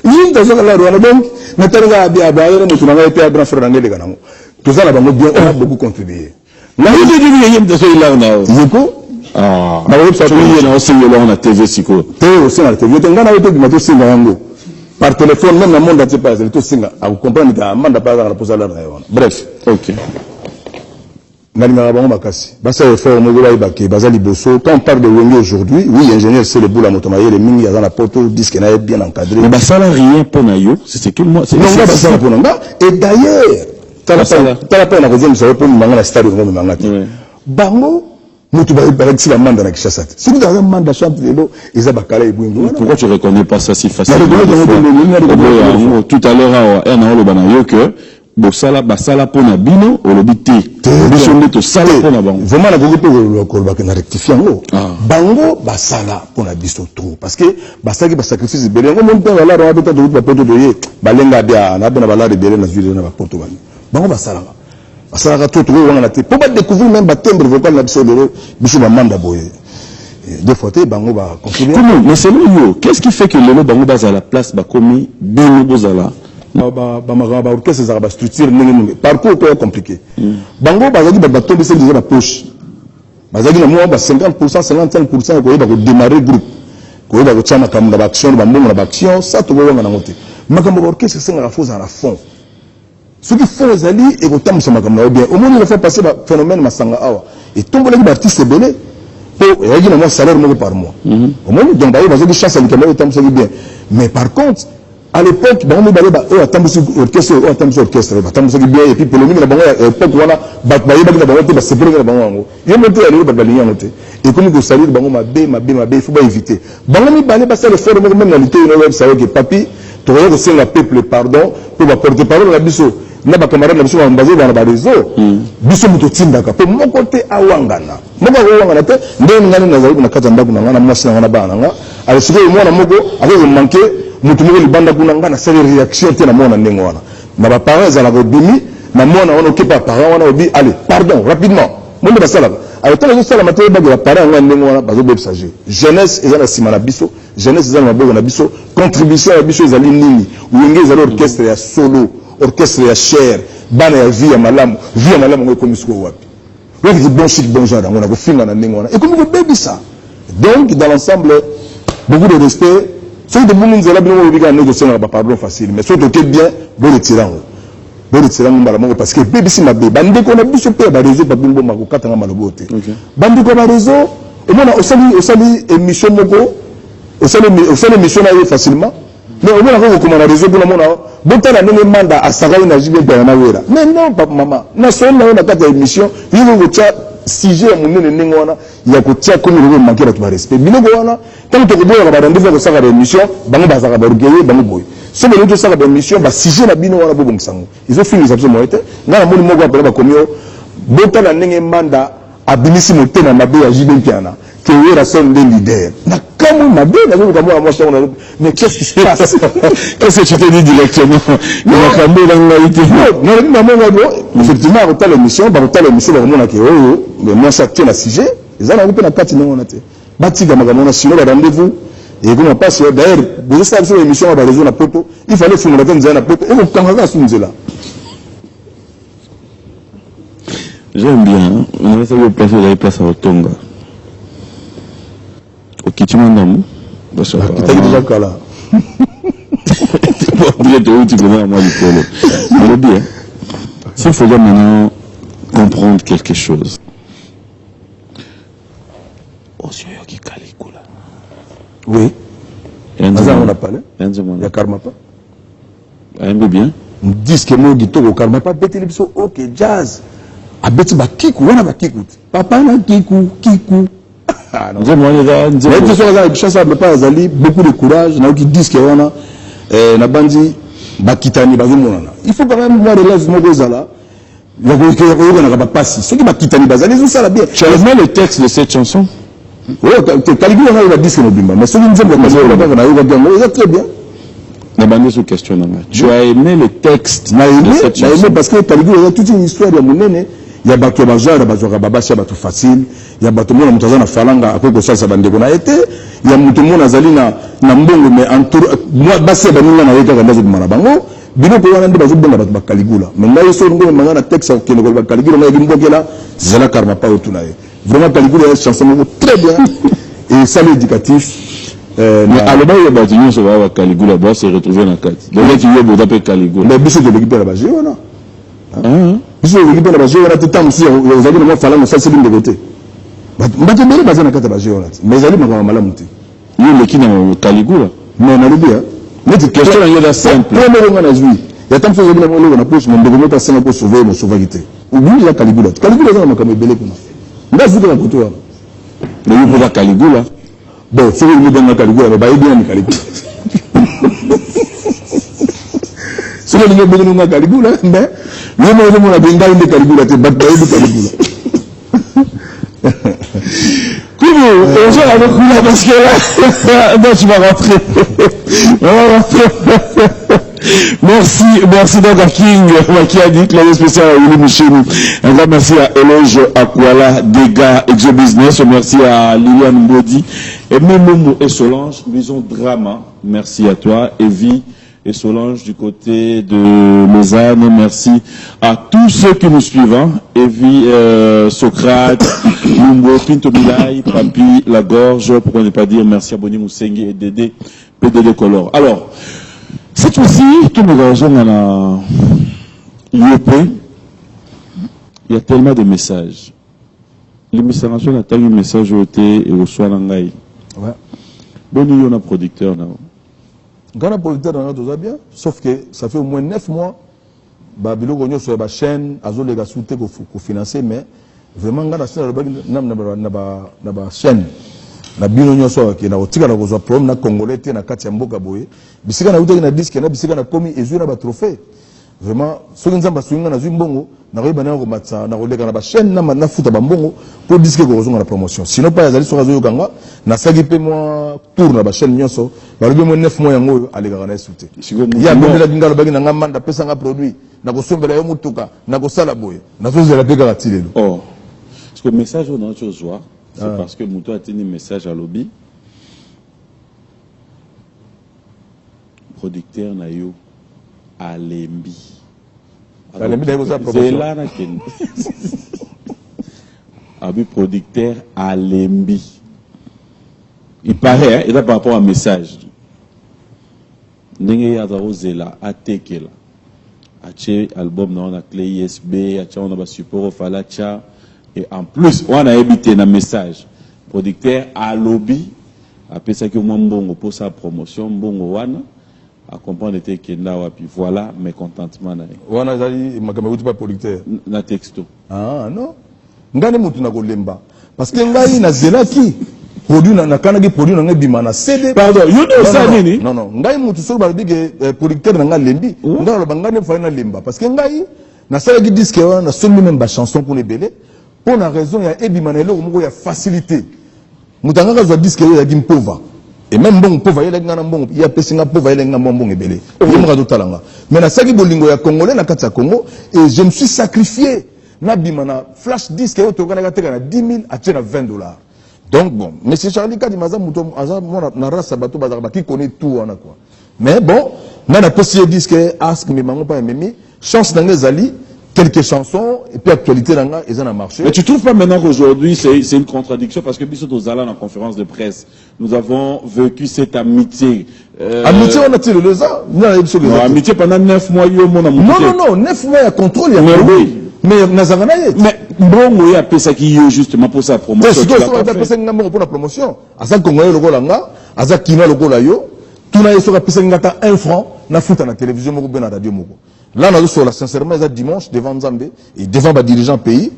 yinda ça la wana donc na tanga bia baere mutu na ngaite abra frère ngele kana mo tout ça là bango bien on a beaucoup contribué na yinda dibi yinda so ila na yiko na website ni na osingo la na TV siko te osinga na TV ngana weto bimato singa yango par téléphone même le monde entier pas tout singa à comprendre que manda pas na posa la na wana bref OK Nalinga bango makasi basa effort mo gola ibake bazali bosso quand on parle de Wenge aujourd'hui oui ingénieur c'est le boula motomaye le mingi à la poto disque na bien encadré mais ça n'a rien pour nayo c'est que moi c'est non ba ça pour nga et d'ailleurs tala pa na kozem ça pour manga na stade ngo manga ti bango mutu ba la manda na Kishasa c'est que dans un manda chante lelo eza bakala ebungu pourquoi tu reconnais pas ça si facilement tout à l'heure on a le banayo que bosala basala pona bino olobité biso ndeto sala pona bango vraiment la gogo ko ba na rectifier ngo bango basala pona biso tout parce que basaki ba sacrifice belé ngo mon père la ro abeta de ba poto doye balenga dia na bena bala de belé na ville na ba poto bango basala ka tout wana na te pour ba découvrir même ba timbre vocal na biso lelo biso ba manda boye Deux fois, bango va contribuer. Comment? Mais selon vous, qu'est-ce qui fait que le bango base à la place, bakomi, bino bozala? Orchestre, ça va structure, parcours est compliqué. Bango, bazaki, batombe, c'est déjà la poche. Bazaki, na moi, 50%, 55%, il va démarrer le groupe. Il va faire une action, ça, tout le monde a noté. Mais comme l'orchestre, c'est la fausse à la fond. Ce qui fait les alliés, et autant, c'est bien. Au moins, il faut passer le phénomène Masanga Awa. Et tout le monde artiste belé. Il y a un salaire par mois. Au moins, donc, il y a des chances à l'école, bien. Mais par contre, à l'époque, on a orchestre, et puis pour le moment, et comme vous savez, il faut pas éviter. Papi, tu regardes le peuple, pardon, pour porter parole à la biso. Na ba camarade na biso ba basé dans la réseau biso muto tindaka pe mon côté awangana moko awangana te ndeni ngani na zaidi na kata ndaku na ngana mwasi na ngana bana nga alisike mwana moko ako manqué mutu moko libanda kuna ngana sa réaction te na mwana ndengo wana na ba parents za la bimi na mwana wana okipa parents wana obi allez pardon rapidement monde basala alors tant que ça la matière ba parents ngana ndengo wana bazo be messager jeunesse ezala sima na biso jeunesse ezala maboko na biso contribution ya biso ezali nini uyenge ezala orchestre ya solo orchestre ya cher bana ya vie ya malamu ngo comme siko wapi donc c'est bon chic bon genre on a finga na ndengona et comme vous baby ça donc dans l'ensemble beaucoup de respect c'est de monde nzela bino biga négocier na ba pardon facile mais surtout que bien bon retirer mbala mongo parce que baby si mabe bande ko na biso pe ba réseau ba bimbo mako katanga malobote bande ko ba réseau et moi osali émission moko osali émission na facilement mais au moins on comment la réseau pour le monde bota la nene manda asaka na jibe ba na wera mais non papa maman na so na kata émission yiko ko tia sujet ya munene ningo wana ya ko tia comme le manquer ba respect biloko wana tant que boya ba rendez-vous ko saka émission bango ba saka ba rugeye bango boy so be nto saka ba émission ba sujet na bino wana bobo ngisango ils ont fini absolument été ngana moni moko apela ba komio bota la nene manda abimisi motena mabe ya jibe piana que wera son des leaders na comme ma bien la journée comme moi mais qu'est-ce qui se passe qu'est-ce que tu te dis directement mais la caméra dans laité non effectivement on t'a l'émission ba on l'émission ba mona ke mais moi ça tient la sujet ils ont un peu la carte non on a été bati ga magana sinon ba rendez-vous et comment passe d'ailleurs vous savez sur l'émission ba réseau na poto il fallait faire la tête na poto et on kanga sunzela j'aime bien on va savoir placer la place à Otonga. Ok, tu m'en nommes. Tu as déjà qu'à là. Tu connais moi du polo. Mais bien, s'il faut maintenant comprendre quelque chose. Oh, c'est qui Caligula. Oui. On a parlé. Il y a Karma pas. Aime bien. On dit que moi, Gito, Karma pas, bête l'émission, ok, jazz. A bête ba kiku, on a ba kiku. Papa na kiku. Mais tu sais, beaucoup de courage, qui disent que na bandi bakitani bazomona. Il faut quand même voir l'élève Mogozala. Il y a pas passer. Ceux qui bakitani bazali, ils ont ça bien. Tu as aimé le texte de cette chanson? Oui, Caligula on a dit que Nobimba, mais ceux qui disent que très bien. Na bandi sous question nanga. Tu as aimé le texte? Na aimé parce que Caligula a toute une histoire de monene. Il y a bateau bazar, bateau babasi, bateau facile. Il y a bateau mona mutaza na falanga akoko sasa bandeko na été. Il y a mutu mona zali na mbongo mais entour moi basi baninga na yeka kandazo bimana bango. Bino ko wana ndi bazo bonga bato Caligula. Mais là ils sont ngoma mangana texte ke no ba Caligula na yimbokela zela karma pa otuna ye. Vraiment Caligula est chanson très bien et ça l'éducatif. Mais à l'époque il y a bateau nyonso ba Caligula ba se retrouver na kati. Donc tu veux boda pe Caligula. Mais biso de l'équipe la baje wana. Biso de l'équipe la baje wana tetam si vous avez le falanga ça c'est bien de côté. Mbate mbele bazana kata baje wana. Mais ali makama malamu te. Yo le kina Caligula. Mais na lobia. Notre question est simple. Premier on a joué. Il y a tant de choses que on a posé mon document ça pour sauver mon sauvagité. Oublie la Caligula. Caligula ça makama belé kuna. Ndazi kwa kutoa. Mais il faut Caligula. Bon, c'est lui qui donne Caligula, mais il bien Caligula. C'est lui qui donne Caligula, mais lui on a bien une Caligula, tu bats de Caligula. Comment on joue avec Caligula parce que là, non tu vas rentrer. Merci donc à King, qui a dit que l'année spéciale à Willy Michel. Un grand merci à Eloge Akwala, Dega, Exo Business. Merci à Liliane Mbodi, et Mimoumou et Solange. Maison Drama. Merci à toi, Evie et Solange du côté de Lausanne. Merci à tous ceux qui nous suivent. Hein. Evie, Socrate, Lumbo, Pinto Bilay, Papi, La Gorge. Pourquoi ne pas dire merci à Boni Moussengue et Dédé, PDD Color. Alors, cette fois-ci, tous nos garçons dans la IEP, il y a tellement de messages. Les messages ont un message au thé et au soir d'angaï. Ouais. Bon, il y a un producteur là. Quand on a producteur dans notre bien, sauf que ça fait au moins 9 mois, Babilo Gogno sur la chaîne, Azo les gars souhaité qu'on financer, mais vraiment, on a la chaîne. Na bino nyoso ke na otika na kozwa problem na congolais te na kati ya mboka boye bisika na uta na disque na bisika na komi ezwi na ba trophée vraiment soki nzamba swinga na zwi mbongo na koyeba na ko matsa na koleka na ba chaîne na futa ba mbongo pour disque ko kozonga na promotion sinon pas yazali soka zo yokanga na saki pe moi tour na ba chaîne nyoso ba lobi mo 9 mois yango aleka na esute ya mbela ngalo bagi na ngamanda pesa nga produit na kosombela yo mutuka na kosala boye na zozela pe ka tilelo oh parce que message on a chose voir. C'est parce que Moutou a tenu un message à lobby. Producteur Nayo Alembi. Alembi d'ailleurs ça c'est là na ken. Abi producteur Alembi. Il paraît, hein, il a par rapport à un message. Ndenge ya zaro zela atekela. Ache album na on a clé ISB, ache on a ba support falacha. Et en plus, on a évité un message. Producteur à lobby, après ça que moi mbongo pour sa promotion, mbongo wana, à comprendre était que là, puis voilà, mécontentement. Wana zali, makamauti pas producteur. Na texto. Ah non. Ngane mutu na kolemba. Parce que ngai na zelaki. Produit na kanagi produit na bima na CD. Pardon, you know ça nini? Non non, ngai mutu so ba bige producteur na lembi. Ngai lo bangane fa na lemba parce que ngai na sala gi disque na songi même ba chanson pour les belé. Pour la raison, il y a Ebimanelo, il y a facilité. Nous avons un disque qui est pauvre. Et même bon, pauvre, il y a un bon, il y a un pauvre, il y a un bon belé. Mais na saki bolingo ya Congolais, na kati ya Congo, et je me suis sacrifié. Na bimana flash disque, il y a 10 000 à $20. Donc bon, M. Charlie Kadimaza, na race bateau bazarba qui connaît tout, on a quoi. Mais bon, na la possible disque, ask me mango pas mimi, chance dans les alliés. Quelques chansons et puis actualité dans ils ont marché. Mais tu trouves pas maintenant qu'aujourd'hui c'est une contradiction parce que Bissot Ozala en conférence de presse, nous avons vécu cette amitié. Amitié on a-t-il le ans? Non, amitié pendant 9 mois yo mon amour. Non, 9 mois il y a contrôle, il y a oui. Mais Nazarana mais bon il y a pesa qui yo justement pour sa promotion. C'est ce qu'on a pesa ngamba pour la promotion. Asa Congolais logo langa, asa Kina logo la yo, tout na yeso ka pesa ngata 1 franc na futa na télévision moko na radio moko. Là, on a sur la sincèrement, ça dimanche, devant Nzambe, et devant les dirigeants pays,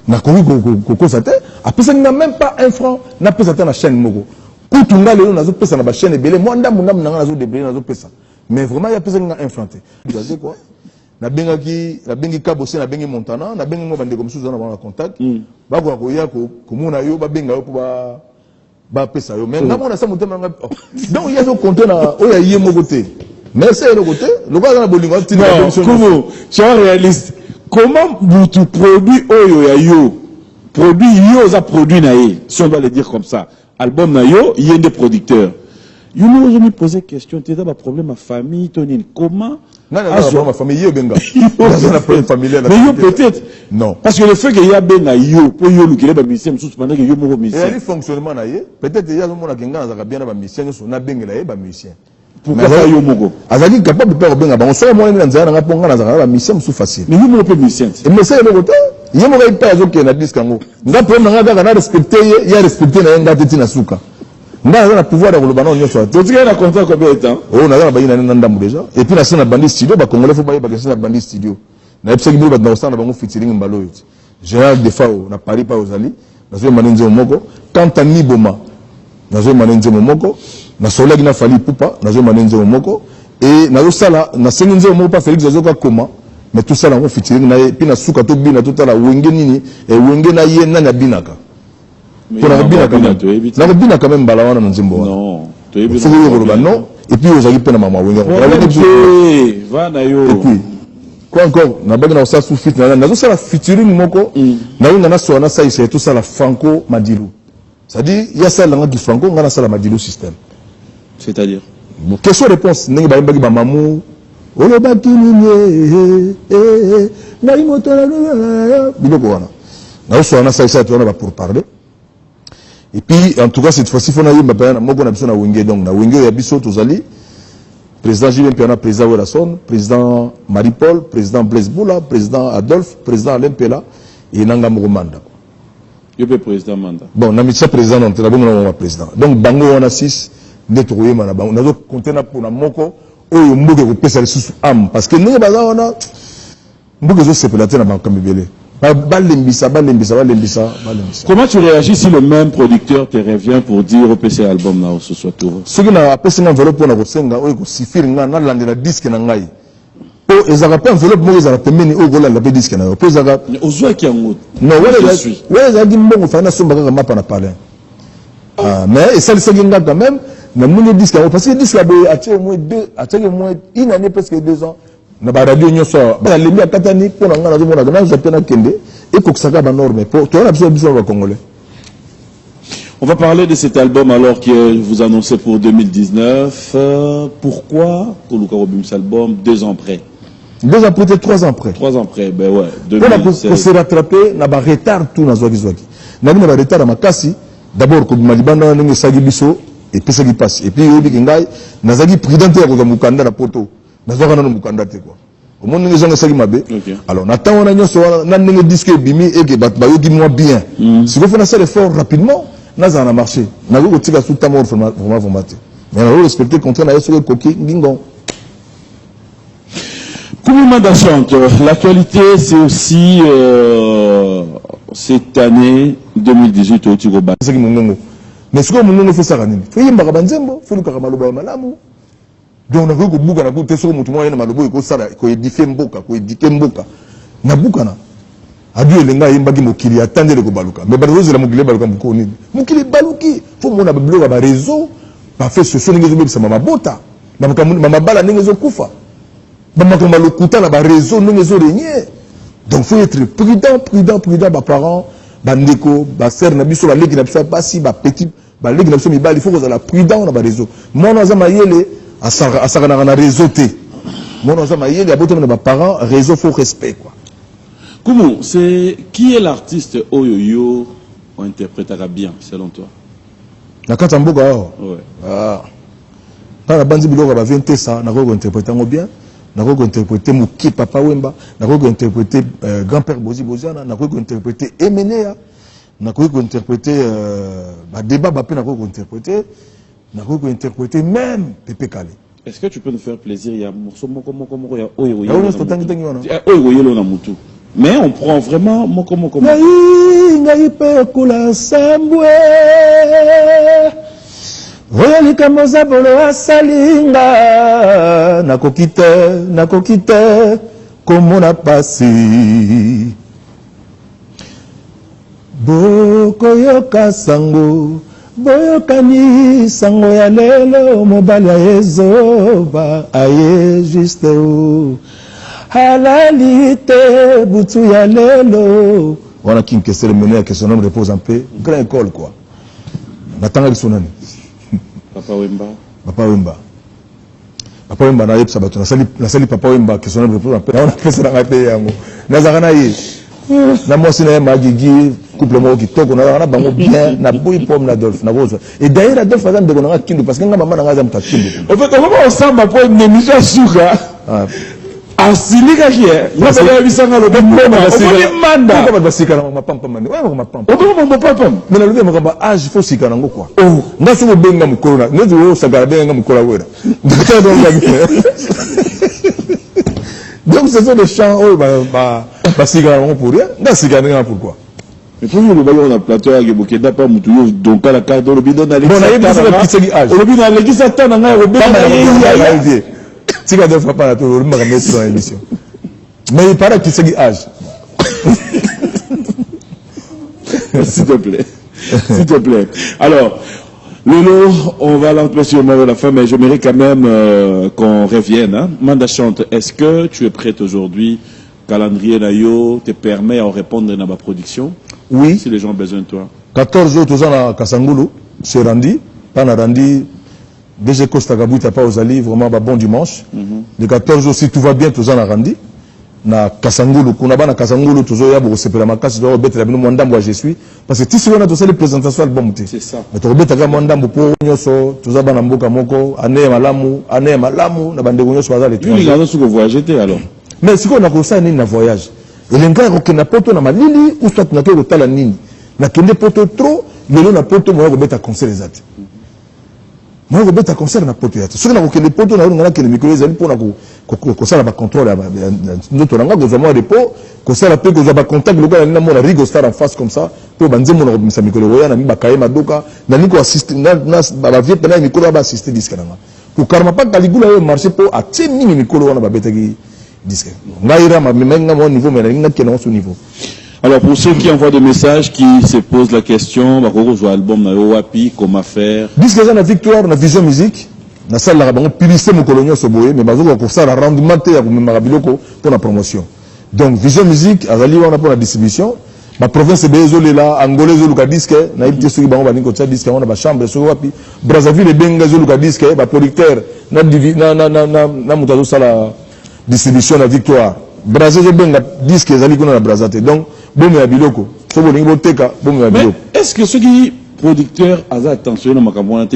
on a connu qu'on s'attend. Après ça, il n'y a même pas 1 franc, on a payé la chaîne Mogo. Quand on a le on a payé la chaîne et belé, moi, on a payé la chaîne. Mais vraiment, il y a payé un franc. Vous savez quoi? Na bengi kabose na bengi montana, na bengi mo bande comme ça, on a contact. Ba ko ya ko komuna yo ba benga yo ko ba pesa yo. Mais na mona sa motema nga. Donc il y a ce compte na o ya yé mo côté. Mais c'est le côté, le gars dans la bolingo, tu comment, tu es réaliste. Comment tu produis produit yo ça produit naïe, si on doit le dire comme ça. Album naïo, il y a des producteurs. You nous ont posé question, tu as un problème à famille, Tony. Comment? Non, ma famille, yo benga. Dans un problème familial. Mais yo peut-être. Non. Parce que le fait qu'il y a benga yo, pour yo le ba musicien, sous pendant que yo mo musicien. Et il fonctionnement naïe, peut-être il y a mon agenga za bien ba musicien, so na benga naïe ba musicien. Pourquoi ça yo mogo? Azali capable de faire benga ba on soit moi na nzana nga ponga na za ba musicien sous facile. Mais yo mo pe musicien. Mais c'est le côté. Yo mo ga ipa zo ke na disque ngo. Nga problème nga ga na respecter, ya respecter na nga teti na suka. Nga na pouvoir de kolobana onyo so. Tu dis qu'il y a un contrat combien de temps? Oh na ba ina ndambu déjà. Et puis na scène bandi studio ba congolais faut ba ba scène bandi studio. Na epse ki ba na osana bango featuring mbalo yote. Général Defao na Paris pa ozali. Na zo manenze moko. Kanta ni boma. Na zo manenze moko. Na solegi na fali pupa. Na zo manenze moko. Et na zo sala na sengenze moko pa Félix Azoka koma. Mais tout ça là on featuring na puis na suka to bina to tala wenge nini et wenge na ye na binaka. Pour la bina quand même. La bina quand même balawana na nzimbo. Non. Non. Et puis, aujourd'hui, il y a maman. Et puis, quoi encore, n'a pas ça sous fit, n'a ça la featuring moko, n'a ça c'est tout ça la Franco Madilou. C'est-à-dire, il y a ça la langue du Franco, on a ça la Madilou système. C'est-à-dire? Question réponse, n'est pas une mamou. Olo bakini na imoto na biloko wana. Na so na ça tu on pour parler. Et puis en tout cas cette fois-ci faut na yemba bana moko na biso na wenge donc na wenge ya biso tozali président Julien Piana, président Werason, président Marie-Paul, président Blaise Boula, président Adolphe, président Alain Pela et Nanga Murumanda. Yo pe président Manda. Bon, na mitsa président on tela bongo na président. Donc bango wana 6 nettoyer mana bango nazo compter na pour na moko oyo mboke ko pesa lisusu am parce que ndenge baza wana mboke zo sepelater na banka mibele. Balembisa. Comment tu réagis si le même producteur te revient pour dire au PC album na ce soit tout? Ce qui n'a pas une enveloppe pour na kosenga oyo ko sifir nga na landela disque na ngai. Po ezaka pa enveloppe mo ezaka pemeni oyo ko landa pe disque na yo. Po ezaka ozwa ki yango. Non, ouais ezaki mbongo fa na somba kaka mapa na parler. Ah mais ça c'est nga quand même na moni disque parce que disque la boy a tiré moins 2 a tiré moins une année presque 2 ans. Na ba radio nyoso ba lembi akatani pour nga na zomona na japena kende et ko ksaka ba norme pour toi la biso ba congolais. On va parler de cet album alors que vous annoncez pour 2019. Pourquoi Koluka Robim cet album 2 ans après? 2 ans après, 3 ans après. 3 ans après, ben ouais. 2016. Pour se rattraper, na ba retard tout na zwaki. Na ba retard à makasi. D'abord ko malibanda nenge sagi biso et puis ça qui passe. Et puis yobi ngai na zagi président ya ko mukanda na poto. Nazwaka na mukanda te quoi. Au monde nenge zonga sagi mabe. Alors na temps on a nyoso na nenge disque bimi et que ba yogi moi bien. Si vous faites ça l'effort rapidement, na za na marché. Na go tika sous ta mort vraiment formaté. Mais on respecter le contrat na yeso koki ngingon. Koumoumanda chante. L'actualité, c'est aussi cette année 2018 au Tigoba. Mais ce que nous fait ça, il y a un banzembo, il faut que maloba malamu. Donc on a vu que bouka na ko teso mutu moyen na malobo ko sala ko édifier mboka, ko édifier mboka. Na buka na. Adieu lenga yimbaki mokili atandele ko baluka. Mais baluka la mokili baluka mko nini? Mokili baluki, faut mona ba bloga ba réseau, ba fait ce son ngezo bebisa mama bota. Mama bala ngezo kufa. Bamakamalo lokuta na ba réseau ngezo régner. Donc faut être prudent ba parents, ba ndeko, ba sœur na biso ba leki na biso ba si ba petit, ba leki na biso mi bali faut que la prudent na ba réseau. Mona za mayele asaka na réseau té. Mona za mayele aboto na ba parents, réseau faut respect quoi. Comment c'est qui est l'artiste Oyoyo on interprétera bien selon toi? Na kata mboka ouais. Ah. Para bandi biloko ba 20 ça na ko interpréter ngo bien. N'a pas interprété Mouki Papa Wemba, n'a pas interprété grand-père Bozi Boziana, n'a pas interprété Emenea, n'a pas interprété Débat Bapé, n'a pas interprété même Pépé Kale. Est-ce que tu peux nous faire plaisir? Il y a un morceau mais on prend vraiment Moko. Voya likamoza bolo asalinga nakokite komona pasi bokoyoka sango boyokani sango ya lelo mobali ayezoba aye juste o halalite butu ya lelo wana kinkesele mene que son homme repose en paix grand école quoi natanga bisonani Papa Wemba. Papa Wemba na yepsa bato nasali Papa Wemba que son homme repose en paix. On a fait ça dans la paix yango. Nazakana ye. Na moi sina magigi couple mo kitoko na bango bien na boy pomme na Adolphe na bozo. Et d'ailleurs Adolphe azam de konanga kindu parce que nga maman nga azam takindu. En fait on va ensemble pour une émission suka. Asilika kia. Ngabela bisanga lo bomba asika. Manda. Ko ba basika na mapampa mande. Wa mapampa. Obo mapampa. Mais le dem ngamba âge faut sika nango quoi. Oh. Ngaso benga mukolo na. Nezi wo sagara benga mukolo wera. Donc ce sont des chants oh basika nango pour rien. Ngasika nango pourquoi? Mais pour nous le baillon na plateau ya Bokeda pa mutu yo donc la carte le bidon na l'existence. Bon na yebisa na kiseki âge. Le bidon na l'existence na nga robé na si tu ne pas la tour, on va mettre dans l'émission. Mais il paraît qu'il s'agit âge. S'il te plaît. S'il te plaît. Alors, Lolo, on va l'entrer sur la fin, mais j'aimerais quand même qu'on revienne. Hein. Manda Chante, est-ce que tu es prête aujourd'hui? Calendrier Nayo te permet à répondre à ma production? Oui. Si les gens ont besoin de toi. 14 jours, tous à Kasangulu, c'est Randi. Pas na Randi. DG Costa Gabou, t'as pas aux alliés, vraiment, bon dimanche. Les 14 jours, si tout va bien, tous à Randi. Na Kasangulu, Kunaba na Kasangulu, toujours ya beaucoup sepela makasi do bête la bino mwandambo je suis parce que si on a tous les présentations album té c'est ça mais to bête ga mwandambo po nyoso tous bana mboka moko ane malamu na bande nyoso bazali tu regardes ce que voyager alors mais si on a ko ça ni na voyage et l'engrais ko na poto na malili ou soit na ko tala nini na kende poto trop lelo na poto mo ko bête concert les ates moi ko bête concert na poto ya so na ko kende poto na ngana kende micro ezali pona ko sala ba contrôle notre langue ko zama repos ko sala pe ko za ba contact local na mona rigo star en face comme ça po banze mona ko misa micro ya na mi ba kaye madoka na niko assist na ba vie pena micro ba assister disque na ko karma pa kaligula yo marché po a teni micro wana ba betaki disque ngaira ma menga mon niveau mais na kena son niveau. Alors pour ceux qui envoient des messages, qui se posent la question, album na Wapi, comment faire? Disque na victoire na Vision Musique. Na salle la bango publicité mon colonio soboye mais bazo ko ça rendement te ya ko memara biloko pour la promotion. Donc Vision Musique azali wana pour la distribution. Ma province bezo là angolais zo luka disque na ibti soki bango bani ko tsa disque wana ba chambre so wapi Brazzaville benga zo luka disque ba producteur na mutazo sala distribution na victoire. Brazzaville benga disque azali kuna na Brazzaville. Donc bon ya biloko so bo ningo teka bon ya biloko. Est-ce que ceux qui producteur a attention à ma campagne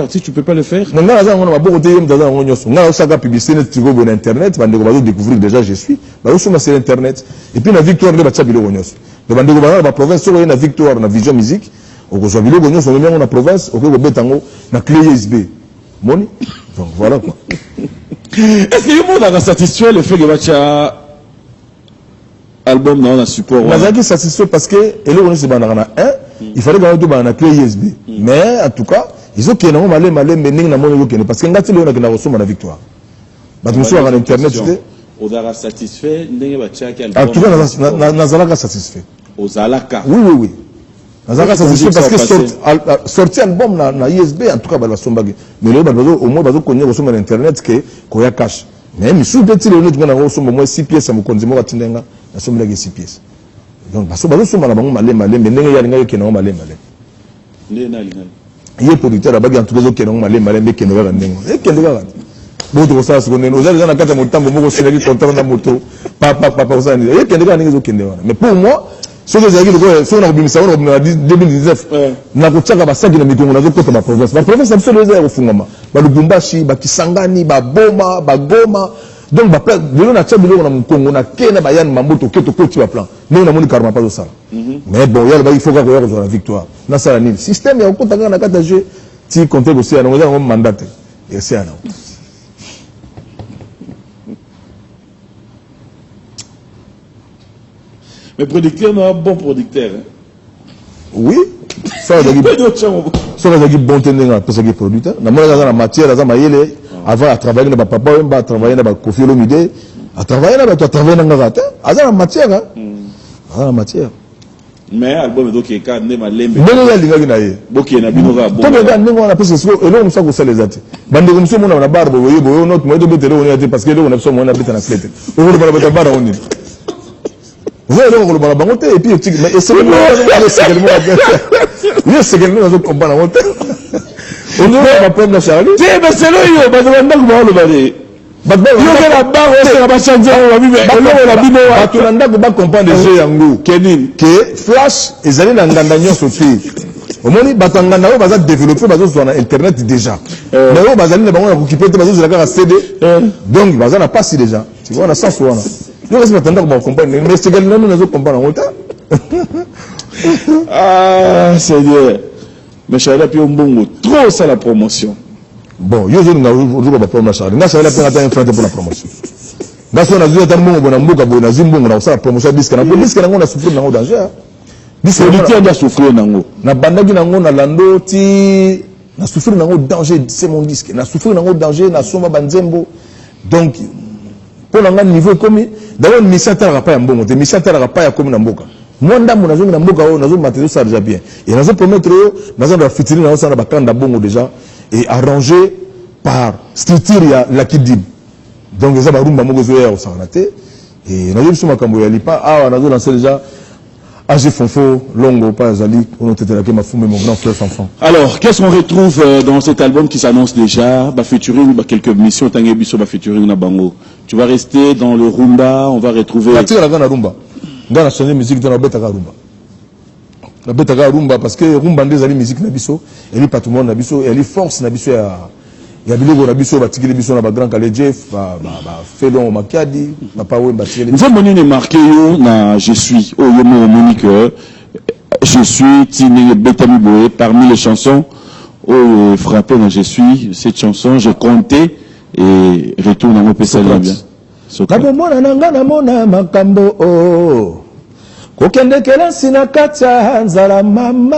si tu peux pas le faire non là on a beaucoup de yom dans on yoso nga osaka publicité net tu go sur internet bande ko bazo découvrir déjà je suis ba osuma sur internet et puis na victoire le batcha bilo onyoso de bande ko ba province so na victoire na Vision Musique o ko so bilo onyoso même na province o ko betango na clé USB moni donc voilà quoi. Est-ce que le monde a satisfait le fait que batcha album dans un support mazaki satisfait parce que ele onyoso ba na il fallait que tout na clé USB mais en tout cas ils ont qu'il na malé mais ning na mono que parce que ngati le na resoma na victoire ba tout sur internet c'était au dara satisfait ndenge ba tchaki album en tout cas na zalaka satisfait au zalaka oui nazalaka satisfait parce que sorti album na USB en tout cas ba sombagi mais le bazo au moins bazo connait resoma na internet que ko ya cash mais misu petit le ntu na resoma moins 6 pièces mo konzimo ka tindenga na somela ke 6 pièces. Donc parce que bazo soma na bango malé mais ndenge ya linga yeke na malé ndenge na linga ye producteur abaki en tout cas okena malé mais keno ga ndenge e kende ga boto ko sa seconde nous allons na kata motambo moko seleki contrat na moto papa ça e kende ga ndenge zo kende wana mais pour moi ce que j'ai dit so na bimisa on 2019 na ko tsaka basaki na mikongo na zo kota ma province absolument ya kufungama ba Lubumbashi ba Kisangani ba Boma ba Goma. Donc ba plan de na tcha biloko na Congo na kena ba yan mamboto keto koti ba plan mais na moni karma pas au sala mais bon yalla ba il faut que ko la victoire na sala ni système ya kota na kata jeu ti compter aussi na ngo mandat et c'est ana mais producteur non bon producteur oui ça va dire bon tendenga parce que producteur na mona na matière za mayele avant à travailler na papa wemba à travailler na Kofi Olomide à travailler na à travailler na ngata azana matière la matière mais album donc est quand même malembe ndenge ya linga na ye boki na bino ga bon to bega ndenge wana parce que elo musa ko sala ezati bande ko muso mona na barbo boyo not moyo betele on yate parce que elo na so mona beta na plate o ko bala beta bara oni vous allez le bala bango te et puis mais c'est le second zo combat na honte on ne pas na Charlie mais c'est le yo ba ndanga ko ba bale yo la barre c'est la changer on va vivre la bino wa to ndanga ba comprendre jeu yango kenin que flash ezali na nganda nyonso te omoni batangana o baza développer bazo sur internet déjà mais o bazali na bango na occuper te bazo zela ka CD donc baza na passe déjà tu vois na sens wana yo kasi batanda ko ba comprendre mais c'est quelqu'un nous nazo comprendre en retard ah c'est bien mais Charles puis mbongo trop ça la promotion bon yo zo nga zo ba promotion Charles nga Charles pe ata influence pour la promotion nga so na zo ta mbongo bona mbuka bona zimbongo na ça promotion disque na ngo na souffrir na ngo danger disque na souffrir na ngo na bandaki na ngo na lando ti na souffrir na ngo danger c'est mon disque na souffrir na ngo danger na soma banzembo donc pour nga niveau comme d'abord misata ra pa ya mbongo te misata ra pa ya comme na mboka Moi, ndambo nazo na mboka o nazo matériel ça déjà bien. Et nazo promettre nazo da fitiri nazo ça na bakanda bongo déjà et arrangé par structure ya la Kidib. Donc ça ba rumba moko zo ya osanate et nazo biso makambo ya lipa ah nazo lancer déjà AG Fonfo Longo pas Zali on était là que ma fumée mon grand frère Fanfan. Alors, qu'est-ce qu'on retrouve dans cet album qui s'annonce déjà? Bah featuring bah, quelques missions tangué biso bah featuring na bango. Tu vas rester dans le rumba, on va retrouver La tire la rumba. Dans la chaîne musique dans la bête à rumba. La bête à rumba parce que rumba des ali musique na biso, elle est pas tout le monde na biso, elle est force na biso ya biloko na biso ba tikeli biso na ba grand Calais Jeff ba Felon Makadi, na pa we ba tikeli. Vous avez marqué yo na je suis oh yo mo Monique je suis Tine Betami Boé parmi les chansons oh frappé na je suis cette chanson j'ai compté et retourne à mon PC bien. Nabomona nanga na mona makambo o kokende kelasi na katia nzala mama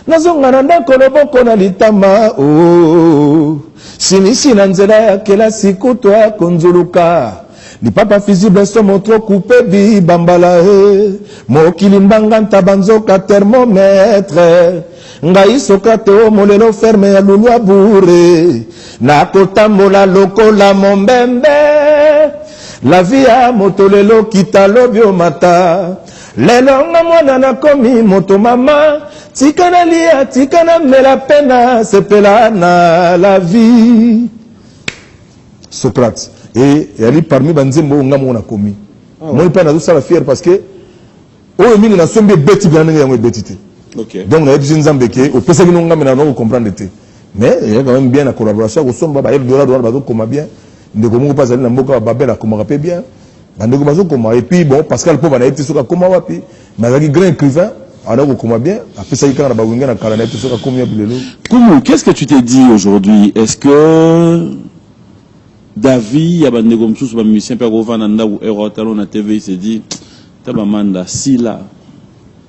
nazonga na ndako loboko na litama o sinisi na nzela ya kelasi kutwa konzuluka lipapa visible somo trop coupé bi bambala mokili mbanga ntabanzoka thermomètre ngai Socrate o molelo ferme ya lulu abure nakotambola lokola mombembe la vie a motolelo kitalo biomata lelo nga mwana na komi moto mama tikana lia tikana mela pena sepela na la vie Socrate et ali parmi banzembo nga mwana komi moi pena tout ça la fière parce que o mingi na sombe beti bien nga yango betité. OK. Donc na yebisi nzambe ke o pesa kino nga mena no comprendre te mais il y a quand même bien la collaboration ko somba ba yel dollar ba ko bien de comment pas aller na mboka babel a comment rapper bien ndeko bazo comment et puis bon Pascal Pova na été soka comment wapi mais avec grand écrivain alors comment bien après ça il quand ba winga na kala na été soka comment bilelo. Comment qu'est-ce que tu t'es dit aujourd'hui? Est-ce que David ya bandeko msusu ba musicien pe ko vana nda ou talon na TV il s'est dit taba manda sila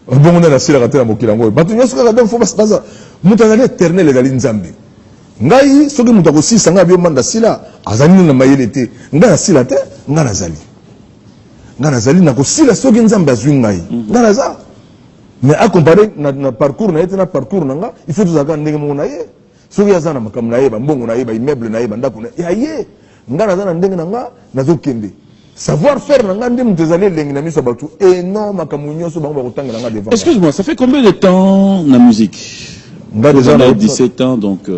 bon on a la sila ratela mokila ngo batu nyoso ka donc faut pas ça mutana éternel ezali nzambe ngai soki mutu akosisa ngai abio manda sila azali na mayele te ngai na sila te ngai nazali na kosila soki nzambe azwi ngai ngai naza mais à comparer na parcours na yete na parcours na nga il faut tozaka ndenge moko na ye soki aza na makambo na ye bambongo na ye baimmeuble na ye bandako na ya ye ngai naza na ndenge na nga nazokende savoir faire na nga nde mutu ezali elengi na miso ya bato énorme makambo nyonso bango bakotangela nga devant. Excuse-moi, ça fait combien de temps la musique? Ngai déjà na 17 ans donc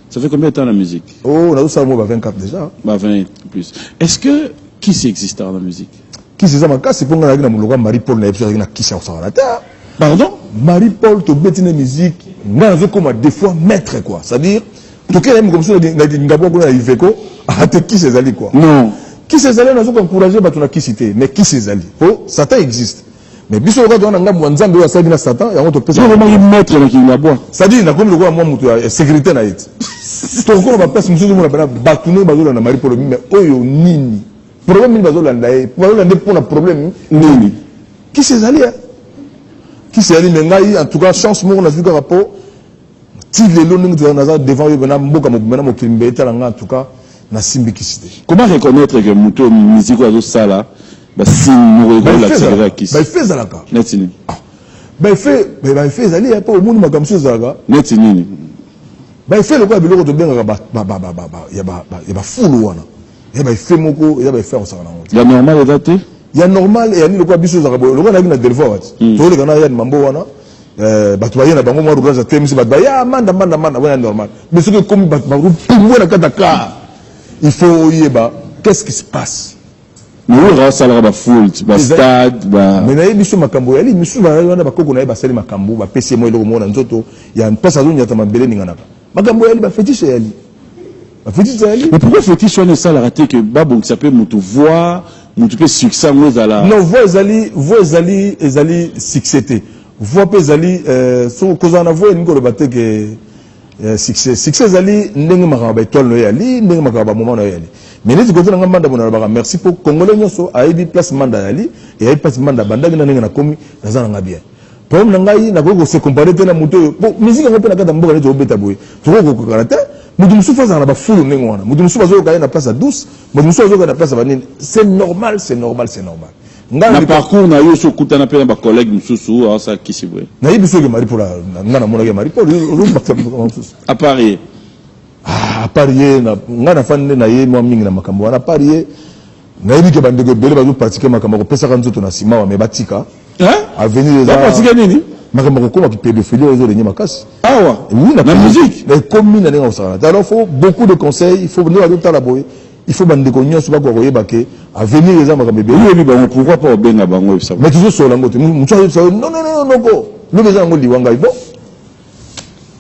ça fait combien de temps la musique? Oh, on a ça moi 24 déjà. Bah 20 plus. Est-ce que qui existe dans la musique? Qui c'est ça ma casse pour nga na muloko Marie-Paul na episode na qui ça na ta. Pardon? Marie-Paul to betine musique, nga veut comme des fois maître quoi. C'est-à-dire to que comme ça na ngabo ko na Iveko, ah te qui c'est ali quoi. Non. Qui c'est ali na zo encourager ba to na qui cité, mais qui c'est ali? Oh, Satan existe. Mais biso ka to na ngabo nzambe wa sabina Satan ya on to pesa. Vraiment il maître na ngabo. C'est-à-dire na comme le quoi moi mutu sécurité na yet. To ko ba pesa musu mo na ba tunu ba zo na Marie-Paul mais oyo nini? Problème ni bazo landa e pour landa pour un problème nini qui c'est allé qui c'est allé mengai en tout cas chance mo na zuka rapport ti lelo ningi tu na za devant yo na mboka mo bena mo kimbe talanga en tout cas na simbi qui cité. Comment reconnaître que muto musique ozo sala ba sin mo ko la tirera qui ba fait zalaka netini ba fait allé pas au monde makamso zalaka netini ba fait le quoi biloko to benga ba ya ba fulu wana. Il y a fait moko, il y a fait on s'en rend. Il y a normal et daté. Il y a normal et il y a le quoi biso zarabo. Le quoi na delvo wat. To le kana ya mambo wana. Ba to ya na bango mo rugaza temisi ba ya manda wana normal. Mais ce que comme ba pour na kataka. Il faut yeba qu'est-ce qui se passe. Mais on va salara ba full, ba stade, ba. Mais na biso makambo ya li misu ba wana ba koko na ba sali makambo ba pesi mo eloko mo na nzoto ya mpesa zo nyata mabele ningana. Makambo ya li ba fétiche ya li. Mais pourquoi faut-il sonner ça la raté que babou ça peut mutu voix mutu peut succès nous à la non voix ezali succès voix peut ezali so cause na voix ngo le batte que succès ezali ndenge makaba étoile no yali ndenge makaba moment no yali mais neti ko tanga manda bona ba merci pour congolais nyoso aibi place manda yali et aibi place manda bandaki na ndenge na komi nazana nga bien problème ngai na ko se comparer te na mutu bon musique ngo pe na kata mboka neto beta boy to ko karate Moudou faza na ba fulu nengwana. Moudou bazo ka na place douce, moudou bazo ka na place banine. C'est normal. Na parcours na yo so kutana pe na ba collègue mususu ça qui c'est vrai. Na yibiso ke mari pour la ngana mona ke mari pour à Paris. Ah parier na ngana fande na ye mo mingi na makambo na parier na yibi ke bandeko bele bazo pratiquer makambo ko pesa kanzo to na sima wa mebatika. Hein? Avenir les ba pratiquer nini? Makambo ko ki pédophilie aux autres makasi. Ah ouais. Oui, la musique. La commune na nga ça. Alors faut beaucoup de conseils, il faut venir à tout à la boy. Il faut bandeko nyonso ba ko yeba ke avenir les makambo bébé. Oui, bah pourquoi pas benga bango ça. Mais toujours sur la ngote. Mucho ça non go. Le besoin ngo liwanga ibo.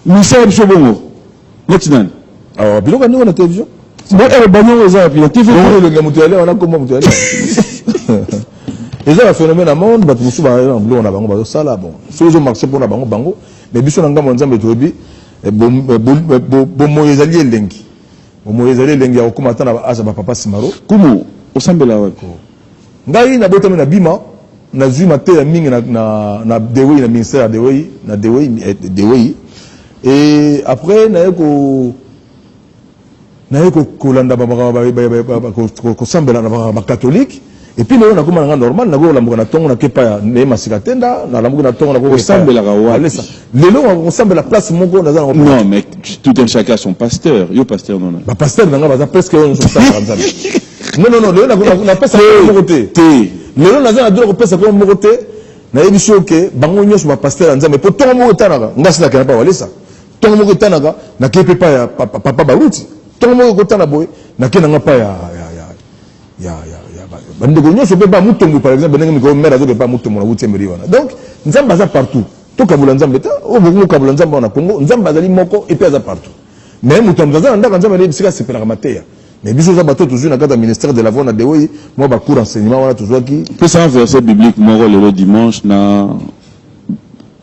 Michel Chobongo. Lotinan. Alors biloko ndiko na télévision. Bon et bango za puis la TV. Le gars mutuelle on a comment mutuelle. Et ça un phénomène à monde ba musu ba on a bango ba ça là bon. Ceux qui ont marché pour na bango mais biso nga mo nzambe tobi bo moyezali elengi. Bo moyezali elengi ya okuma tana ba asa ba papa Simaro. Kumu osambela wako. Ngai na botami na bima na zui mate ya mingi na Dewey na ministère de Dewey et après na yeko kolanda ba ko sambela na ba catholique et puis on a comme un normal na go la mona tongo na kepa ya ne masikatenda na la mona tongo na go sambela ga wa ça lelo on sambela place moko na za non mais tout un chacun son pasteur yo pasteur non ba pasteur na ba presque on se ça non lelo na pesa ko côté lelo na za na dolo ko pesa ko mo côté na yebiso ke bango nyoso ba pasteur nzambe po tongo mo tanaka ngasi na kana pa walesa tongo mo tanaka na kepe pa ya papa baruti tongo mo tanaka boy na kena ngapa ya bandeko nyonso pe ba mutombo par exemple ndenge miko mera zo ke ba mutombo na wuti meri wana donc nzamba za partout to kabula nzambe ta o boku kabula nzamba na Congo nzamba azali moko et puis za partout mais mutombo za ndaka nzamba ne bisika sepela kamateya mais biso za bato toujours na kata ministère de la voix na Dewey moi ba cours enseignement wana toujours qui peut ça un verset biblique moko le dimanche na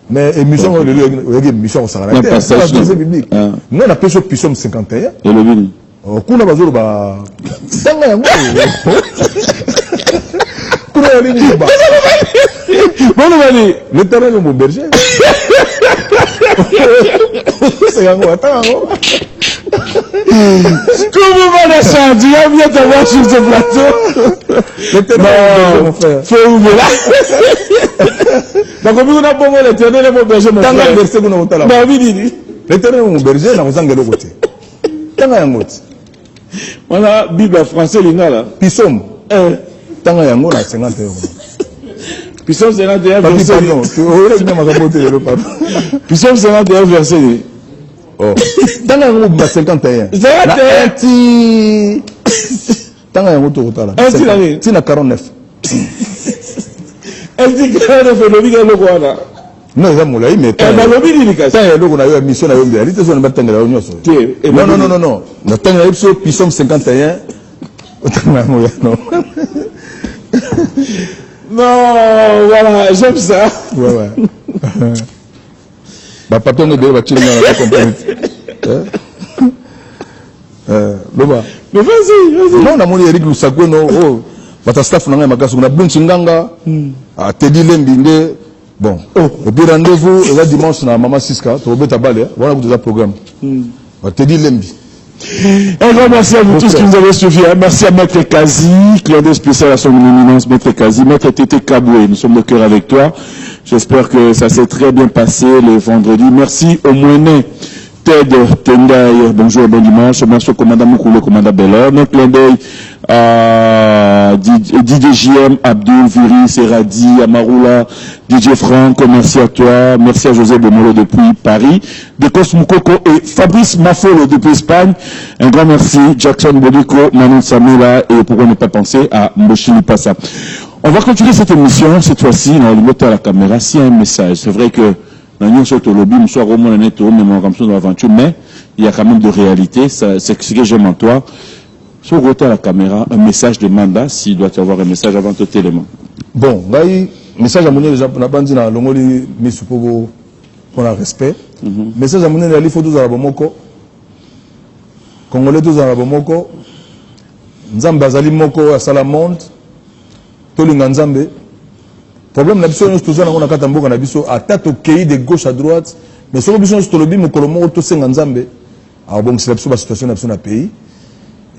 mais émission le émission ça la verset biblique non la pêche psaume 51 et le bin kuna bazolo ba sanga yango kuna ya lini ba bon bani l'éternel est mon berger c'est yango atango comment va la chanter il vient t'avoir sur ce plateau l'éternel est mon frère faut ouvrir là donc on a bon l'éternel est mon berger mon frère tanga verset kuna otala ba bini l'éternel est mon berger na kozanga le côté tanga yango voilà Bible français lingala psaume tanga yango na 50 euros psaume 51 verset non tu na makabote le pardon psaume 51 verset oh tanga yango na 51 ti tanga yango to kotala ti na 49 est-ce que le video le quoi non ça moula mais na lobi ni kasi ça eloko na yo mission na yo mbeli te so na batangela nyonso non na tanga episode psaume 51 tanga mo ya non voilà j'aime ça ouais ba patongo de ba chini na comprendre loba mais vas-y non na moni Eric Lusakwe no oh bata staff na ngai makaso na Bunchi Nganga a Teddy Lembi nde bon, et puis rendez-vous le dimanche na Mama Siska, tu vas bêta balé, voilà vous déjà programme. On te dit Lembi. Un grand merci à vous tous qui nous avez suivis. Merci à Maître Kazi, client de spécial à son éminence, Maître Kazi, Maître Tété Kaboué. Nous sommes de cœur avec toi. J'espère que ça s'est très bien passé le vendredi. Merci au Moinet, Ted Tendai. Bonjour et bon dimanche. Merci au commandant Moukou, le commandant Bellor. Notre clin d'œil à DJ JM, Abdul, Viri, Seradi, Amaroula, DJ Franck, merci à toi. Merci à José Bomolo depuis Paris, de Cosmococo et Fabrice Mafolo depuis Espagne. Un grand merci. Jackson Bodiko, Manon Samela et pourquoi ne pas penser à Mboshili Passa. On va continuer cette émission, cette fois-ci, on va le mettre à la caméra. S'il y a un message, c'est vrai que dans l'Union sur le lobby, nous sommes au moins dans l'aventure, mais il y a quand même de réalité. C'est ce que j'aime en toi. Sur le côté à la caméra, un message de mandat, s'il doit y avoir un message avant tout élément. Bon, message à mon déjà pour la bande na longoli misupogo pour le respect. Message à mon déjà il faut tous à la bomoko. Congolais tous à la bomoko. Nzambe azali moko à Salamonde. Tolinga Nzambe. Problème na biso nous tous na kona kata mboka na biso attaque au pays de gauche à droite. Mais sur biso to lobi mokolo moko to senga Nzambe. Alors bon c'est la situation na biso na pays.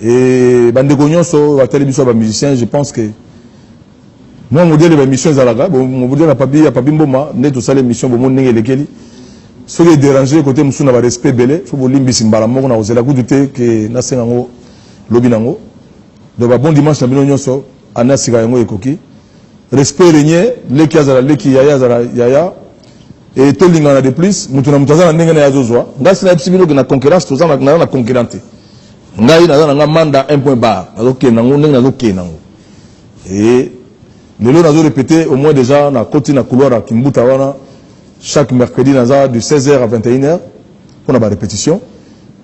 Et bandeko nyonso ba télévision ba musiciens je pense que moi modèle de mission zalaka bon modèle na papi ya papi mboma ne to sale mission bon ndenge lekeli ce qui est dérangé côté musuna ba respect belé faut bolimbisi mbala moko na ozela kuduté que na senga ngo lobi nango donc bon dimanche na bino nyonso anasika yango ekoki respect régné leki azala leki yaya azala yaya et to lingana de plus mutu na mutaza na ndenge na yazozwa ngasi na bisi bino na concurrence to za na concurrente ngai na nga manda 1 point bar azoke nango ndenge azoke nango et lelo nazo répéter au moins déjà na côté na couloir à Kimbuta wana chaque mercredi naza de 16h à 21h pour la répétition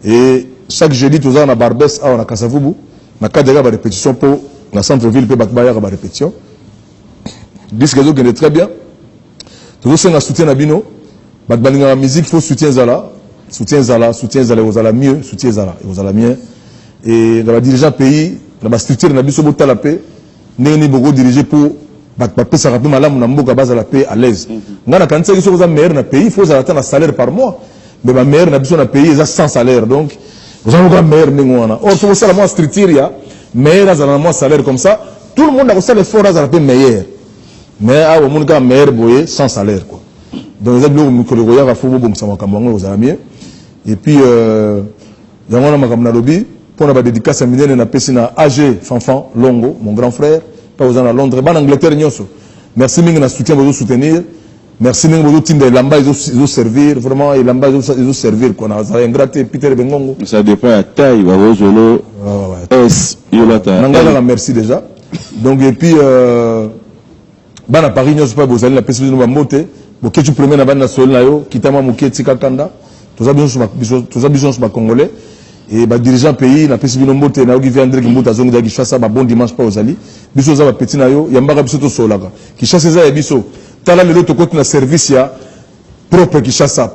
et chaque jeudi tous na Barbès à na Kasavubu na cadre de la répétition pour na centre ville pe batbaya ba répétition disque zo gende très bien tous na soutien na bino batbalinga la musique faut soutien zala aux ala mieux soutien zala aux ala mieux et dans la dirigeant pays dans la structure na biso bota la paix ndeni boko diriger pour batpa ça rappelle malamu na mboka base la paix à l'aise ngana kanisa kiso ko za meilleur na pays faut za atteindre salaire par mois mais ba meilleur na biso na pays za sans salaire donc vous avez un meilleur ningwana or faut ça la moi structure ya meilleur za na moi salaire comme ça tout le monde a ça l'effort za la paix meilleur mais a au monde ka meilleur boyer sans salaire quoi donc les blocs mikolo ya ga faut bo msa makambo aux amis et puis yangona makamna lobby pour la dédicace à Minene na pesina AG Fanfan Longo mon grand frère pas aux à Londres ban Angleterre nyonso merci mingi na soutien vous soutenir merci mingi vous tinde lamba ils servir vraiment et lamba ils servir quoi na za ingraté Peter Bengongo ça dépend à taille wa ozolo s yolata nangala merci déjà donc et puis bana Paris nyonso pas bozali la pesina no bamote bo ketu premier na bana sol na yo kitama muketi kakanda tous habitants ba congolais et ba dirigeant pays na pesi bino mbote na ogi André Kimbuta zongi da Kishasa ba bon dimanche pas ozali biso za ba petit na yo yambaka biso to solaka Kishasa za ya biso tala lelo to côté na service ya propre Kishasa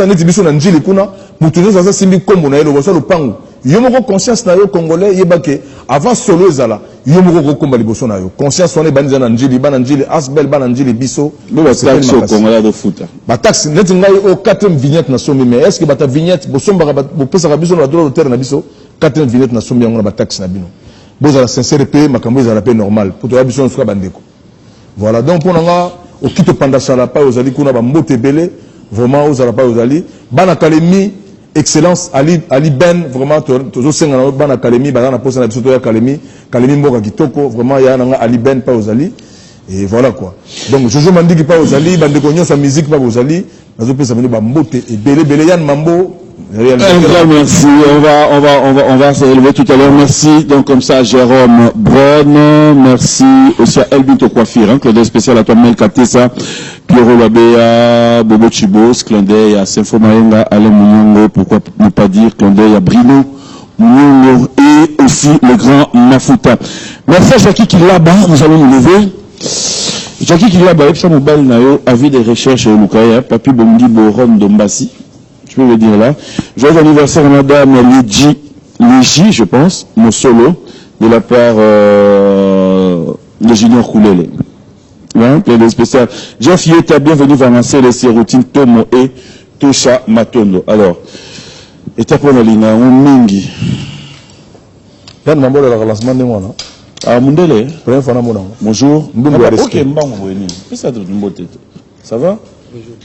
neti biso na njili kuna mutu zo za simbi kombo na yelo boso lopangu yo moko conscience na yo congolais yebake avant solo ezala yo moko ko komba liboso na yo conscience on est banza na njili bana njili asbel bana njili biso lo ba taxe au congolais do futa ba taxe neti ngai au 4e vignette na somi mais est-ce que ba ta vignette bosomba bo pesa biso na droit d'auteur na biso 4e vignette na somi yango na ba taxe na bino boza la sincère paix makambo za la paix normal pour to biso nsuka bandeko voilà donc pour nga au kito panda sala pa ozali kuna ba mbote belé vraiment ozala pa ozali bana académie excellence Ali Ben vraiment toujours senga na bana académie bana posa na biso to ya académie mboka kitoko vraiment ya nanga Ali Ben pa ozali et voilà quoi donc Jojo Mandiki pa ozali bande konyo sa musique pa ozali nazo pesa bino ba mbote et belé Yann Mambo. Un grand merci. On va se relever tout à l'heure. Merci. Donc, comme ça, Jérôme Braun. Merci aussi à Elbito Coiffure, Claude spécial à toi, Mel Katessa, Pierrot Labéa, Bobo Chibos, Clondé, à Sinfo Mayenga, Alain Mouniongo, pourquoi ne pas dire Clondé, à Brino Mouniongo et aussi le grand Mafuta. Merci à Jackie qui est là-bas. Nous allons nous lever. Jackie qui est là-bas, Epsa Mobile Nayo, avis des recherches au Lukaya, Papi Bondi Boron Dombassi. Je peux le dire là. Joyeux anniversaire à Madame Ligi, je pense, mon solo, de la part de Junior Koulele. Hein, plaisir spécial. Jeff Yeta, bienvenue avancer les séroutines Tomo et Tosha Matondo. Alors, étape pour la ligne, on mingi. Yann Mambo de la relancement de moi, non? Ah, Mundele. Première fois, bonjour. Ok, ça va?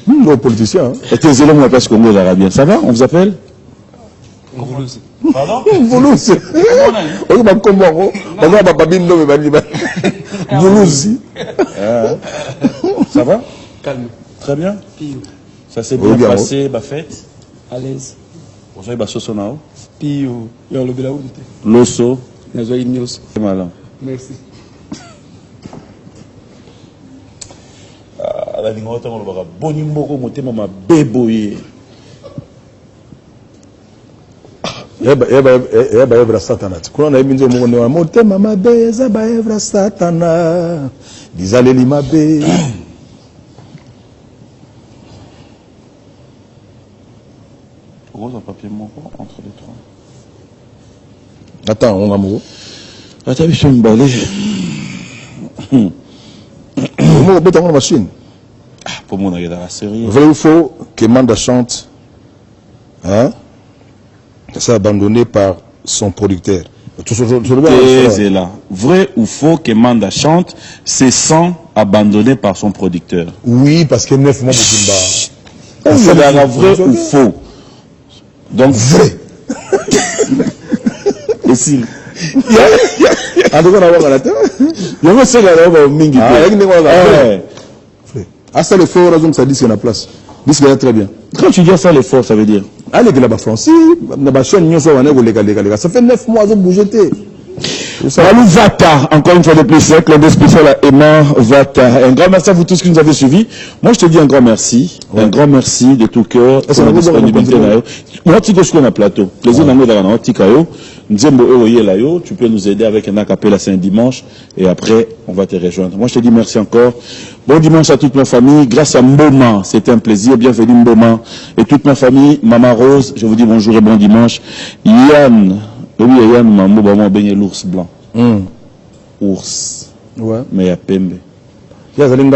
Nos politiciens. Et tes élèves, on appelle ce Congo arabien. Ça va? On vous appelle? Ngoulouse. Pardon? Ngoulouse. On va combattre. On va pas bien nommer Baliba. Ngoulouse. Ça va? Calme. Très bien. Pio. Ça s'est bien passé, ma fête? À l'aise. Vous avez basso son nao? Pio. Yo le belaoudi. L'osso. Nazo ignos. C'est malin. Merci. La ligne haute, on va boni mboko motema ma beboye. Yaba evra satana. Kuna na ibinzo mwana wa motema mabe zaba evra satana. Dizaleli mabe. Rose un papier moko entre les trois. Attends, on va mourir. Attends, je vais me balayer. Comment on peut avoir une machine? Pour moi, on a la série. Vrai ou faux que Manda chante, hein? C'est abandonné par son producteur. C'est là. Vrai ou faux que Manda chante, c'est sans abandonné par son producteur? Oui, parce que 9 mois, C'est vrai ou faux? Donc, vrai. Et si? En tout cas, on va voir la tête. Il y a un seul à mingi. Ah, ça, le faux, raison, ça dit qu'il y a la place. Dit qu'il y a très bien. Quand tu dis ça, le faux, ça veut dire? Allez, là-bas, France, ça fait 9 mois, ils ont bougé. Malou Vata, encore une fois de plus, l'un spécial à Emma Vata. Un grand merci à vous tous qui nous avez suivis. Moi, je te dis un grand merci. Ouais. Un grand merci de tout cœur. Pour la disponibilité. Moi, tu sais qu'on a plateau. Plaisir d'amour dans la Tikayo. Tu peux nous aider avec un acapella c'est un dimanche. Et après, on va te rejoindre. Moi, je te dis merci encore. Bon dimanche à toute ma famille. Grâce à Mboma, c'était un plaisir. Bienvenue Mboma. Et toute ma famille. Maman Rose, je vous dis bonjour et bon dimanche. Yann. Oui, Yann m'a baigné l'ours blanc. Ours. Ouais. Mais il y a Pembe. Il y a des ouais.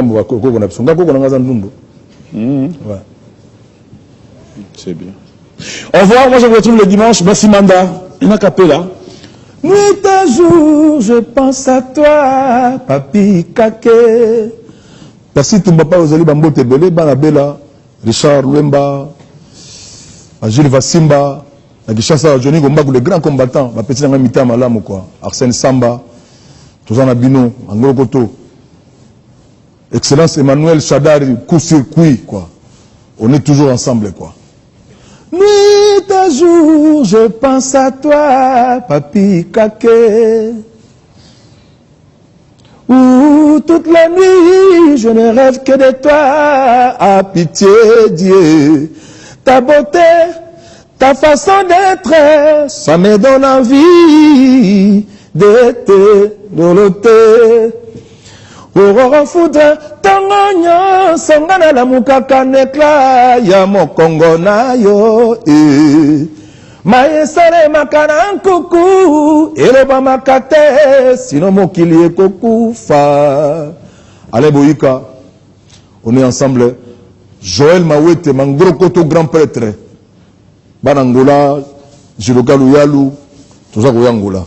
C'est bien. Au revoir, moi je vous retrouve le dimanche. Merci Manda. Il n'a qu'à là. Nuit et jour, je pense à toi, Papi Kake. Merci tout papa aux Bambo Tebele, Banabela, Richard Louemba, Gilles Vassimba. La Gishasa Johnny Gombakou, les grands combattants, ma petite amie Mita Malam, quoi. Arsène Samba, Touzana Bino, Angolo Koto. Excellence Emmanuel Chadari, coup sur cuit, quoi. On est toujours ensemble, quoi. Nuit et jour, je pense à toi, Papi Kake. Où toute la nuit, je ne rêve que de toi, à pitié, Dieu. Ta beauté, ta façon d'être, ça me donne envie de te doloter. Aurora foudre, tangonyo, sangana la mukaka nekla, ya mokongo na yo, maesare makana nkuku, eloba makate, sino mokili ekokufa. Allez Boïka, on est ensemble. Joël Mawete, Mangrokoto grand prêtre. Banangola, Jiroga Luyalu, tout ça, Angola.